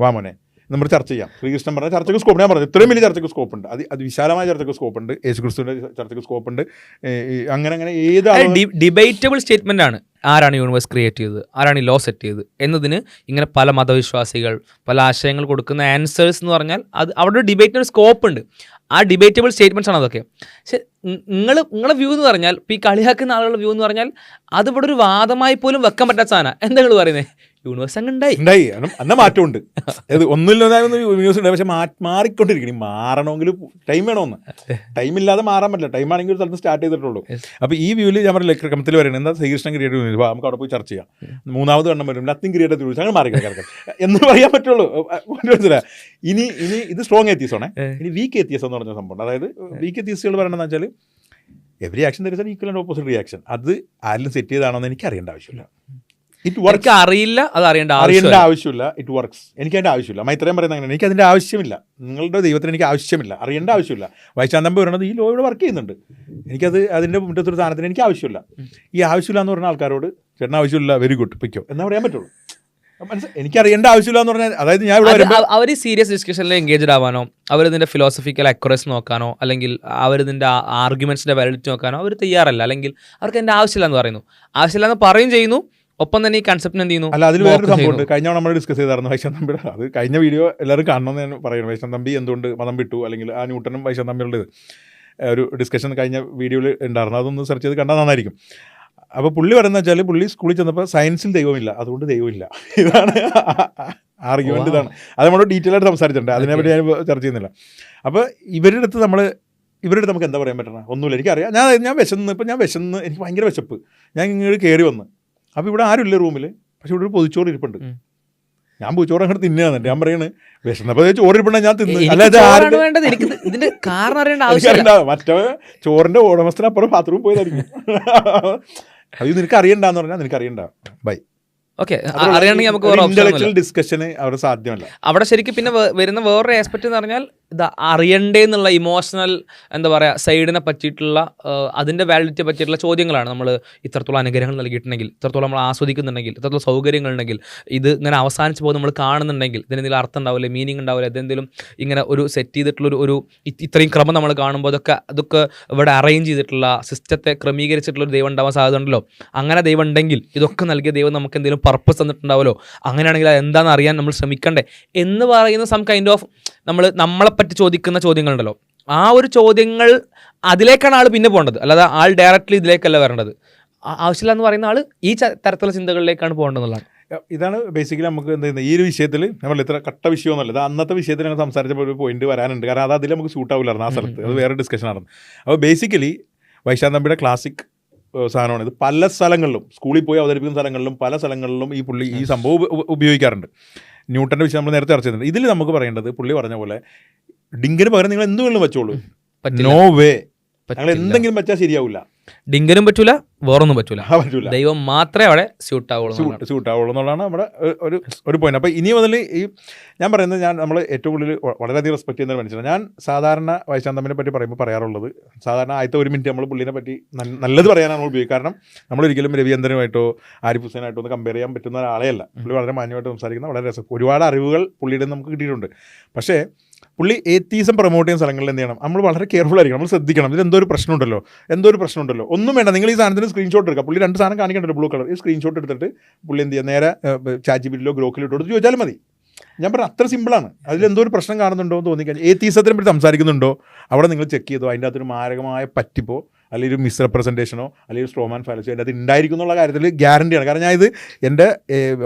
വാമോനെ നമ്മൾ ചർച്ച ചെയ്യാം. ശ്രീകൃഷ്ണൻ പറഞ്ഞാൽ ചർച്ചയ്ക്ക് സ്കോപ്പ്, ഞാൻ പറഞ്ഞു ഇത്രയും വലിയ ചർച്ചയ്ക്ക് സ്കോപ്പ് ഉണ്ട്. അത് വിശാലമായ ചർച്ചയ്ക്ക് സ്കോപ്പ് ഉണ്ട്. യേശുക്രിസ്തുവിൻ്റെ ചർച്ചയ്ക്ക് സ്കോപ്പ് ഉണ്ട്. അങ്ങനെ ഏത് ഡിബേറ്റബിൾ സ്റ്റേറ്റ്മെന്റ് ആണ് ആരാണ് യൂണിവേഴ്സ് ക്രിയേറ്റ് ചെയ്തത്, ആരാണ് ഈ ലോ സെറ്റ് ചെയ്തത് എന്നതിന് ഇങ്ങനെ പല മതവിശ്വാസികൾ പല ആശയങ്ങൾ കൊടുക്കുന്ന ആൻസേഴ്സ് എന്ന് പറഞ്ഞാൽ അത് അവിടെ ഒരു ഡിബേറ്റിന് സ്കോപ്പ് ഉണ്ട്. ആ ഡിബേറ്റബിൾ സ്റ്റേറ്റ്മെൻറ്റ്സ് ആണ് അതൊക്കെ. പക്ഷെ നിങ്ങളെ വ്യൂ എന്ന് പറഞ്ഞാൽ ഇപ്പോൾ ഈ കളിയാക്കുന്ന ആളുകളുടെ വ്യൂ എന്ന് പറഞ്ഞാൽ അത് ഇവിടെ ഒരു വാദമായി പോലും വെക്കാൻ പറ്റാത്ത സാധനം. എന്താ നിങ്ങൾ പറയുന്നത്? യൂണിവേഴ്സ് അങ്ങ് ഉണ്ടായി എന്നാ മാറ്റമുണ്ട്. അത് ഒന്നുമില്ലാതെ യൂണിവേഴ്സ് ഉണ്ട്. പക്ഷെ മാറിക്കൊണ്ടിരിക്കണം. മാറണമെങ്കിൽ ടൈം വേണമെന്ന്. ടൈമില്ലാതെ മാറാൻ പറ്റില്ല. ടൈം ആണെങ്കിൽ ഒരു സ്ഥലത്ത് സ്റ്റാർട്ട് ചെയ്തിട്ടുള്ളൂ. അപ്പോൾ ഈ വ്യൂവിൽ ഞാൻ പറഞ്ഞ ക്രമത്തിൽ പറയുന്നത് എന്താ, ശ്രീകൃഷ്ണൻ ക്രിയേറ്റീവ് യൂണിവേഴ്സ് നമുക്ക് അവിടെ പോയി ചർച്ച ചെയ്യാം. മൂന്നാമത് കണ്ണം വരും നത്തിങ് ക്രിയേറ്റീവ് യൂണിവേഴ്സ് അങ്ങനെ മാറി കിടക്കാം എന്ന് പറയാൻ പറ്റുള്ളൂ. മനസ്സിലായി? ഇനി ഇത് സ്ട്രോങ് എത്തിയസാണ്. ഇനി വീക്ക് എത്തിയസ് എന്ന് പറഞ്ഞ സംഭവം. അതായത് വീക്ക് എത്തിയസുകൾ പറയണമെന്ന് വെച്ചാൽ every action there is an equal and opposite reaction. അത് ആരെങ്കിലും സെറ്റ് ചെയ്താണോ എന്ന് എനിക്ക് അറിയേണ്ട ആവശ്യമില്ല. എനിക്ക് അറിയില്ല, അത് അറിയേണ്ട ആവശ്യമില്ല. It works. എനിക്ക് അതിൻ്റെ ആവശ്യമില്ല. മൈത്രേയം പറയുന്നത് അങ്ങനെ. എനിക്ക് അതിൻ്റെ ആവശ്യമില്ല. നിങ്ങളുടെ ദൈവത്തിന് എനിക്ക് ആവശ്യമില്ല. അറിയേണ്ട ആവശ്യമില്ല. വൈശാന്തമ്പ് പറയുന്നത് ഈ ലോ ഇവിടെ വർക്ക് ചെയ്യുന്നുണ്ട്. എനിക്കത് അതിൻ്റെ മുറ്റത്തൊരു സാധനത്തിന് എനിക്ക് ആവശ്യമില്ല. ഈ ആവശ്യമില്ല എന്ന് പറഞ്ഞ ആൾക്കാരോട് ചേട്ടൻ ആവശ്യമില്ല, വെരി ഗുഡ് പിക്കോ എന്നാ പറയാൻ പറ്റുള്ളൂ. എനിക്ക് അറിയേണ്ട ആവശ്യമില്ല എന്ന് പറഞ്ഞാൽ അതായത് ഞാൻ അവർ സീരിയസ് ഡിസ്കഷനിൽ എൻഗേജ്ഡ് ആവാനോ അവരിതിൻ്റെ ഫിലോസഫിക്കൽ അക്യുറസി നോക്കാനോ അല്ലെങ്കിൽ അവരിതിൻ്റെ ആർഗ്യുമെന്റ്സിന്റെ വാലിഡിറ്റി നോക്കാനോ അവർ തയ്യാറല്ല. അല്ലെങ്കിൽ അവർക്ക് എൻ്റെ ആവശ്യമില്ല എന്ന് പറയുന്നു. ആവശ്യമില്ല എന്ന് പറയും ചെയ്യുന്നു. ഒപ്പം തന്നെ ഈ കൺസെപ്റ്റ് എന്ത് ചെയ്യുന്നു? അല്ല, അതിൽ വേറൊരു സംഭവമുണ്ട്. കഴിഞ്ഞ നമ്മൾ ഡിസ്കസ് ചെയ്തായിരുന്നു വൈശാന്ത് തമ്പിയുടെ. അത് കഴിഞ്ഞ വീഡിയോ എല്ലാവരും കാണണമെന്ന് ഞാൻ പറയുന്നു. വൈശാന്ത് തമ്പി എന്തുകൊണ്ട് മതം വിട്ടു, അല്ലെങ്കിൽ ആ ന്യൂട്ടനും വൈശാന്ത് തമ്പിയുള്ളത് ഒരു ഡിസ്കഷൻ കഴിഞ്ഞ വീഡിയോയിൽ ഉണ്ടായിരുന്നു. അതൊന്ന് സെർച്ച് ചെയ്ത് കണ്ടാൽ നന്നായിരിക്കും. അപ്പോൾ പുള്ളി പറയുന്നത് വെച്ചാൽ പുള്ളി സ്കൂളിൽ ചെന്നപ്പോൾ സയൻസിൽ ദൈവമില്ല, അതുകൊണ്ട് ദൈവമില്ല. ഇതാണ് ആർഗ്യുമെൻ്റ്. ഇതാണ് അത് നമ്മൾ ഡീറ്റെയിൽ ആയിട്ട് സംസാരിച്ചിട്ടുണ്ട്. അതിനെപ്പറ്റി ഞാൻ ചർച്ച ചെയ്യുന്നില്ല. അപ്പോൾ ഇവരുടെ അടുത്ത് നമുക്ക് എന്താ പറയാൻ പറ്റണം? ഒന്നുമില്ല. എനിക്കറിയാം. ഞാൻ വിശന്ന് എനിക്ക് ഭയങ്കര വിശപ്പ്. ഞാൻ ഇങ്ങോട്ട് കയറി വന്ന് അപ്പോൾ ഇവിടെ ആരുമില്ല റൂമിൽ. പക്ഷെ ഇവിടെ ഒരു പൊതിച്ചോറ് ഇരിപ്പുണ്ട്. ഞാൻ പൊതിച്ചോറ് അങ്ങോട്ട് തിന്നുകയെന്നുണ്ട്. ഞാൻ പറയണത് വിശന്നപ്പോൾ ചോറ് ഇരിപ്പുണ്ട്, ഞാൻ തിന്നു. മറ്റേ ചോറിൻ്റെ ഉടമസ്ഥനപ്പുറം ബാത്റൂം പോയതായിരിക്കും. അത് നിനക്ക് അറിയണ്ടെന്ന് പറഞ്ഞാൽ നിനക്ക് അറിയണ്ട. ബൈ. ഓക്കെ, അറിയണമെങ്കിൽ നമുക്ക് ഇന്റലക്ച്വൽ ഡിസ്കഷന് അവിടെ സാധ്യമല്ല. അവിടെ ശരിക്കും പിന്നെ വരുന്ന വേറൊരു ആസ്പെക്ട് എന്ന് പറഞ്ഞാൽ ഇത് അറിയണ്ടേ എന്നുള്ള ഇമോഷണൽ എന്താ പറയുക സൈഡിനെ പറ്റിയിട്ടുള്ള അതിൻ്റെ വാലിഡിറ്റിയെ പറ്റിയിട്ടുള്ള ചോദ്യങ്ങളാണ്. നമ്മൾ ഇത്രത്തോളം അനുഗ്രഹങ്ങൾ നൽകിയിട്ടുണ്ടെങ്കിൽ, ഇത്രത്തോളം നമ്മൾ ആസ്വദിക്കുന്നുണ്ടെങ്കിൽ, ഇത്രത്തോളം സൗകര്യങ്ങളുണ്ടെങ്കിൽ, ഇത് ഇങ്ങനെ അവസാനിച്ച് പോകുന്നത് നമ്മൾ കാണുന്നുണ്ടെങ്കിൽ ഇതിനെന്തെങ്കിലും അർത്ഥം ഉണ്ടാവില്ല, മീനിങ് ഉണ്ടാവില്ല, ഇതെന്തെങ്കിലും ഇങ്ങനെ ഒരു സെറ്റ് ചെയ്തിട്ടുള്ള ഒരു ഇത്രയും ക്രമം നമ്മൾ കാണുമ്പോൾ അതൊക്കെ ഇവിടെ അറേഞ്ച് ചെയ്തിട്ടുള്ള സിസ്റ്റത്തെ ക്രമീകരിച്ചിട്ടുള്ള ഒരു ദൈവം ഉണ്ടാവാൻ സാധ്യത ഉണ്ടല്ലോ. അങ്ങനെ ദൈവം ഉണ്ടെങ്കിൽ ഇതൊക്കെ നൽകിയ ദൈവം നമുക്ക് എന്തെങ്കിലും പർപ്പസ് തന്നിട്ടുണ്ടാവല്ലോ. അങ്ങനെയാണെങ്കിൽ അത് എന്താണെന്ന് അറിയാൻ നമ്മൾ ശ്രമിക്കണ്ടേ എന്ന് പറയുന്ന സം കൈൻഡ് ഓഫ് നമ്മളെപ്പറ്റി ചോദിക്കുന്ന ചോദ്യങ്ങളുണ്ടല്ലോ. ആ ഒരു ചോദ്യങ്ങൾ അതിലേക്കാണ് ആൾ പിന്നെ പോകേണ്ടത്. അല്ലാതെ ആൾ ഡയറക്റ്റ്ലി ഇതിലേക്കല്ല വരേണ്ടത്. ആവശ്യമില്ല എന്ന് പറയുന്ന ആൾ ഈ തരത്തിലുള്ള ചിന്തകളിലേക്കാണ് പോകേണ്ടതെന്നുള്ളതാണ്. ഇതാണ് ബേസിക്കലി നമുക്ക് എന്ത് ചെയ്യുന്നത് ഈ ഒരു വിഷയത്തിൽ. നമ്മൾ ഇത്ര കട്ട വിഷയമൊന്നുമല്ല. ഇത് അന്നത്തെ വിഷയത്തിൽ ഞങ്ങൾ സംസാരിച്ചപ്പോൾ ഒരു പോയിന്റ് വരാനുണ്ട്. കാരണം അത് അതിൽ നമുക്ക് സൂട്ടാവില്ലായിരുന്നു ആ സ്ഥലത്ത്. അത് വേറെ ഡിസ്കഷൻ ആയിരുന്നു. അപ്പോൾ ബേസിക്കലി വൈശാന്ത് തമ്പിയുടെ ക്ലാസിക് സാധനമാണ് ഇത്. പല സ്ഥലങ്ങളിലും സ്കൂളിൽ പോയി അവതരിപ്പിക്കുന്ന സ്ഥലങ്ങളിലും പല സ്ഥലങ്ങളിലും ഈ പുള്ളി ഈ സംഭവം ഉപയോഗിക്കാറുണ്ട്. ന്യൂട്ടൻ്റെ വിഷയം നമ്മൾ നേരത്തെ ചർച്ച ചെയ്തിട്ടുണ്ട്. ഇതിൽ നമുക്ക് പറയേണ്ടത് പുള്ളി പറഞ്ഞ പോലെ ഡിങ്കിന് പകരം നിങ്ങൾ എന്തുകൊണ്ടും വെച്ചോളൂ. No way. ഞങ്ങൾ എന്തെങ്കിലും വെച്ചാൽ ശരിയാവില്ല. ഡിങ്കനും പറ്റൂല, വേറൊന്നും പറ്റൂല. ദൈവം മാത്രമേ അവിടെ സ്യൂട്ട് ആവുള്ളൂ എന്നുള്ളതാണ് നമ്മുടെ ഒരു പോയിന്റ്. അപ്പോൾ ഇനി മുതൽ ഈ ഞാൻ പറയുന്നത് നമ്മൾ ഏറ്റവും കൂടുതൽ വളരെയധികം റെസ്പെക്ട് ചെയ്യുന്ന മനുഷ്യനാണ് ഞാൻ. സാധാരണ വൈശാന്ത് തമ്പിനെ പറ്റി പറയുമ്പോൾ പറയാറുള്ളത്, സാധാരണ ആദ്യത്തെ ഒരു മിനിറ്റ് നമ്മൾ പുള്ളിനെ പറ്റി നല്ലത് പറയാനാണ് നമ്മൾ ഉപയോഗിക്കുക. കാരണം നമ്മളൊരിക്കലും രവിചന്ദ്രനുമായിട്ടോ ആരിഫ് ഹുസൈനായിട്ടോ ഒന്ന് കമ്പയർ ചെയ്യാൻ പറ്റുന്ന ഒരാളെയല്ല. പുള്ളി വളരെ മാന്യമായിട്ട് സംസാരിക്കുന്ന വളരെ ഒരുപാട് അറിവുകൾ പുള്ളിയുടെ നമുക്ക് കിട്ടിയിട്ടുണ്ട്. പക്ഷേ പുള്ളി ഏത്തീസം പ്രൊമോട്ട് ചെയ്യുന്ന സ്ഥലങ്ങളിൽ എന്ത് ചെയ്യണം? നമ്മൾ വളരെ കെയർഫുൾ ആയിരിക്കണം. നമ്മൾ ശ്രദ്ധിക്കണം. ഇത് എന്തോ ഒരു പ്രശ്നമുണ്ടല്ലോ. ഒന്നും വേണ്ട, നിങ്ങൾ ഈ സാധനത്തിന് സ്ക്രീൻഷോട്ട് എടുക്കുക. പുള്ളി 2 സാധനം കാണിക്കണ്ടല്ലോ ബ്ലൂ കളർ. ഈ സ്ക്രീൻഷോട്ട് എടുത്തിട്ട് പുള്ളി എന്ത് ചെയ്യുക? നേരെ ചാറ്റ്ജിപിറ്റിയിലോ ഗ്രോക്കിലോ ഇട്ട് ചോദിച്ചാലും മതി. ഞാൻ പറഞ്ഞത് അത്ര സിമ്പിളാണ്. അതിലെന്തോ ഒരു പ്രശ്നം കാണുന്നുണ്ടോ എന്ന് തോന്നിക്കഴിഞ്ഞാൽ, ഏത്തീസത്തിനെ പറ്റി സംസാരിക്കുന്നുണ്ടോ അവിടെ നിങ്ങൾ ചെക്ക് ചെയ്തോ. അതിൻ്റെ അകത്തൊരു മാരകമായ പറ്റിപ്പോ അല്ലെങ്കിൽ ഒരു മിസ്റെപ്രസെൻറ്റേഷനോ അല്ലെങ്കിൽ ഒരു സ്ട്രോമാൻ ഫാലസിയോ അതിൻ്റെ അത് ഉണ്ടായിരിക്കും എന്നുള്ള കാര്യത്തിൽ ഗ്യാരണ്ടിയാണ്. കാരണം ഞാൻ ഇത് എൻ്റെ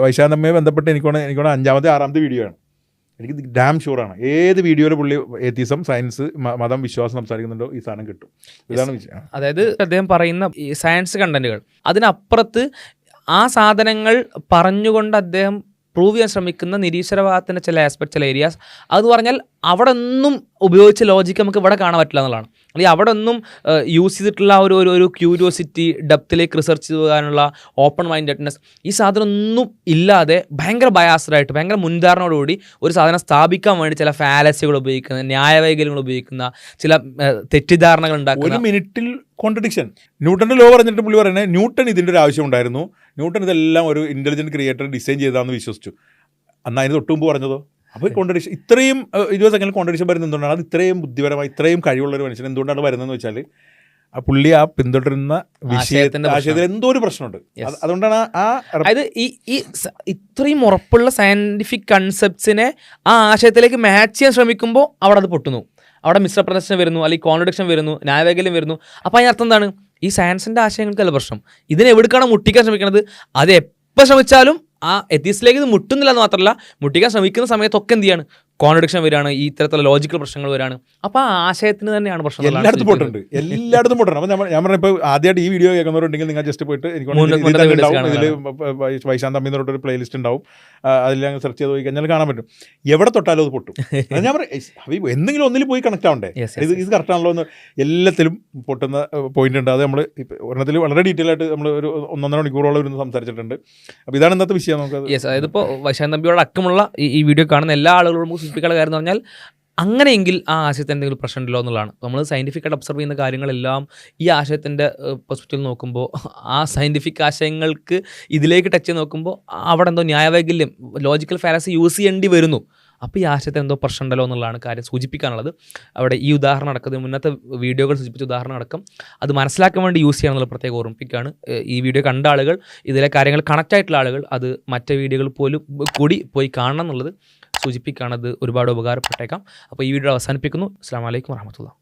വൈശാന്ത് തമ്മിയെ ബന്ധപ്പെട്ട് എനിക്കോടെ 5ാമത്തെ 6ാമത്തെ വീഡിയോ ആണ്. എനിക്ക് ഡാം ഷുവറാണ് ഏത് വീഡിയോയിൽ പുള്ളി ഏത്തീസം സയൻസ് മതം വിശ്വാസം സംസാരിക്കുന്നുണ്ടോ ഈ സാധനം കിട്ടും. ഇതാണ് വിഷയം. അതായത് അദ്ദേഹം പറയുന്ന ഈ സയൻസ് കണ്ടന്റുകൾ അതിനപ്പുറത്ത് ആ സാധനങ്ങൾ പറഞ്ഞുകൊണ്ട് അദ്ദേഹം പ്രൂവ് ചെയ്യാൻ ശ്രമിക്കുന്ന നിരീശ്വരവാദത്തിൻ്റെ ചില ആസ്പെക്ട്, ചില ഏരിയാസ്, അതെന്ന് പറഞ്ഞാൽ അവിടെ ഒന്നും ഉപയോഗിച്ച ലോജിക്ക് നമുക്ക് ഇവിടെ കാണാൻ പറ്റില്ല എന്നുള്ളതാണ്. അല്ലെങ്കിൽ അവിടെ ഒന്നും യൂസ് ചെയ്തിട്ടുള്ള ഒരു ക്യൂരിയോസിറ്റി, ഡെപ്തിലേക്ക് റിസർച്ച് ചെയ്യാനുള്ള ഓപ്പൺ മൈൻഡഡ്നെസ്, ഈ സാധനം ഒന്നും ഇല്ലാതെ ഭയങ്കര ബയാസ്ഡായിട്ട്, ഭയങ്കര മുൻധാരണയോടുകൂടി ഒരു സാധനം സ്ഥാപിക്കാൻ വേണ്ടി ചില ഫാലസികൾ ഉപയോഗിക്കുന്ന, ന്യായവൈകല്യങ്ങൾ ഉപയോഗിക്കുന്ന, ചില തെറ്റിദ്ധാരണകൾ ഉണ്ടാക്കുന്ന. ഒരു മിനിറ്റിൽ കോൺട്രഡിക്ഷൻ. ന്യൂട്ടന്റെ ലോ പറഞ്ഞിട്ട് പുള്ളി പറയുന്നത് ന്യൂട്ടൺ ഇതിൻ്റെ ഒരു ആവശ്യം ഉണ്ടായിരുന്നു, ന്യൂട്ടൺ ഇതെല്ലാം ഒരു ഇന്റലിജന്റ് ക്രിയേറ്റർ ഡിസൈൻ ചെയ്താന്ന് വിശ്വസിച്ചു. എന്നാൽ അതിന് തൊട്ടുമുമ്പ് പറഞ്ഞതോ? അപ്പോൾ കോൺട്രഡിക്ഷൻ, ഇത്രയും 20 സെക്കൻഡിൽ കോൺട്രഡിക്ഷൻ വരുന്നത് എന്തുകൊണ്ടാണ്? അത് ഇത്രയും ബുദ്ധിപരമായി, ഇത്രയും കഴിവുള്ള ഒരു മനുഷ്യൻ എന്തുകൊണ്ടാണ് വരുന്നതെന്ന് വെച്ചാൽ ആ പുള്ളി ആ പിന്തുടരുന്ന ആശയത്തിൽ എന്തോ ഒരു പ്രശ്നമുണ്ട്. അതുകൊണ്ടാണ് അതായത് ഈ ഇത്രയും ഉറപ്പുള്ള സയന്റിഫിക് കൺസെപ്റ്റ്സിനെ ആ ആശയത്തിലേക്ക് മാച്ച് ചെയ്യാൻ ശ്രമിക്കുമ്പോൾ അവിടെ അത് പൊട്ടുന്നു, അവിടെ മിസ്റെപ്രസെൻഷൻ വരുന്നു, അല്ലെങ്കിൽ കോൺട്രഡിക്ഷൻ വരുന്നു, ന്യായവൈകല്യം വരുന്നു. അപ്പോൾ അതിനർത്ഥം എന്താണ്? ഈ സയൻസിൻ്റെ ആശയങ്ങൾക്കല്ല പ്രശ്നം, ഇതിനെ എവിടേക്കാണ് മുട്ടിക്കാൻ ശ്രമിക്കുന്നത്? അത് എപ്പോൾ ശ്രമിച്ചാലും ആ എത്തീസിലേക്ക് ഇത് മുട്ടുന്നില്ല എന്ന് മാത്രമല്ല, മുട്ടിക്കാൻ ശ്രമിക്കുന്ന സമയത്തൊക്കെ എന്ത് ചെയ്യാണ്? കോൺട്രഡിക്ഷൻ വരികയാണ്, ഈ ഇത്തരത്തിലുള്ള ലോജിക്കൽ പ്രശ്നങ്ങൾ വരികയാണ്. അപ്പോൾ ആ ആശയത്തിന് തന്നെയാണ് പ്രശ്നം. എല്ലായിടത്തും പോയിട്ടുണ്ട്. അപ്പോൾ ഞാൻ പറഞ്ഞ ഇപ്പോൾ ആദ്യമായിട്ട് ഈ വീഡിയോ കേൾക്കുന്നവരുണ്ടെങ്കിൽ നിങ്ങൾ ജസ്റ്റ് പോയിട്ട് ഇതിൽ വൈശാന്ത് അമ്മി എന്ന് പറഞ്ഞൊരു പ്ലേലിസ്റ്റ് ഉണ്ടാവും, അതിൽ ഞങ്ങൾ സെർച്ച് ചെയ്ത് പോയി കഴിഞ്ഞാൽ കാണാൻ പറ്റും. എവിടെ തൊട്ടാലും അത് പൊട്ടും. അത് ഞാൻ പറയും, എന്തെങ്കിലും ഒന്നിൽ പോയി കണക്ട് ആവണ്ടേ? ഇത് കറക്റ്റാണല്ലോ എന്ന്. എല്ലാത്തിലും പൊട്ടുന്ന പോയിന്റ് ഉണ്ട്. അത് നമ്മൾ ഒരെണ്ണത്തിൽ വളരെ ഡീറ്റെയിൽ ആയിട്ട് നമ്മൾ ഒരു 1.5 മണിക്കൂറോളം ഇരുന്ന് സംസാരിച്ചിട്ടുണ്ട്. അപ്പോൾ ഇതാണ് ഇന്നത്തെ വിഷയം. നമുക്ക് അതായത് ഇപ്പോൾ വൈശാന്ത് അമ്പിയോട് അക്കമുള്ള ഈ വീഡിയോ കാണുന്ന എല്ലാ ആളുകളോടും സൂചിപ്പിക്കാനുള്ള കാര്യം എന്ന് പറഞ്ഞാൽ, അങ്ങനെയെങ്കിൽ ആ ആശയത്തിന് എന്തെങ്കിലും പ്രശ്നമുണ്ടല്ലോ എന്നുള്ളതാണ്. നമ്മൾ സയൻറ്റിഫിക്കായിട്ട് ഒബ്സർവ് ചെയ്യുന്ന കാര്യങ്ങളെല്ലാം ഈ ആശയത്തിൻ്റെ പെർസ്പെക്റ്റീവിൽ നോക്കുമ്പോൾ, ആ സയൻറ്റിഫിക് ആശയങ്ങൾക്ക് ഇതിലേക്ക് ടച്ച് ചെയ്ത് നോക്കുമ്പോൾ അവിടെ എന്തോ ന്യായവൈകല്യം, ലോജിക്കൽ ഫാലസി യൂസ് ചെയ്യേണ്ടി വരുന്നു. അപ്പോൾ ഈ ആശയത്തിന് എന്തോ പ്രശ്നമുണ്ടല്ലോ എന്നുള്ളതാണ് കാര്യം സൂചിപ്പിക്കാനുള്ളത്. അവിടെ ഈ ഉദാഹരണം അടക്കം, മുന്നത്തെ വീഡിയോകൾ സൂചിപ്പിച്ച ഉദാഹരണം അടക്കം അത് മനസ്സിലാക്കാൻ വേണ്ടി യൂസ് ചെയ്യാമെന്നുള്ള പ്രത്യേകം ഓർമ്മിപ്പിക്കുകയാണ്. ഈ വീഡിയോ കണ്ട ആളുകൾ, ഇതിലെ കാര്യങ്ങൾ കണക്റ്റ് ആയിട്ടുള്ള ആളുകൾ അത് മറ്റേ വീഡിയോകൾ പോലും കൂടി പോയി കാണണം എന്നുള്ളത് സൂചിപ്പിക്കുകയാണ്. അത് ഒരുപാട് ഉപകാരപ്പെട്ടേക്കാം. അപ്പോൾ ഈ വീഡിയോ അവസാനിപ്പിക്കുന്നു. അസ്സലാമു അലൈക്കും വറഹ്മത്തുള്ളാഹി.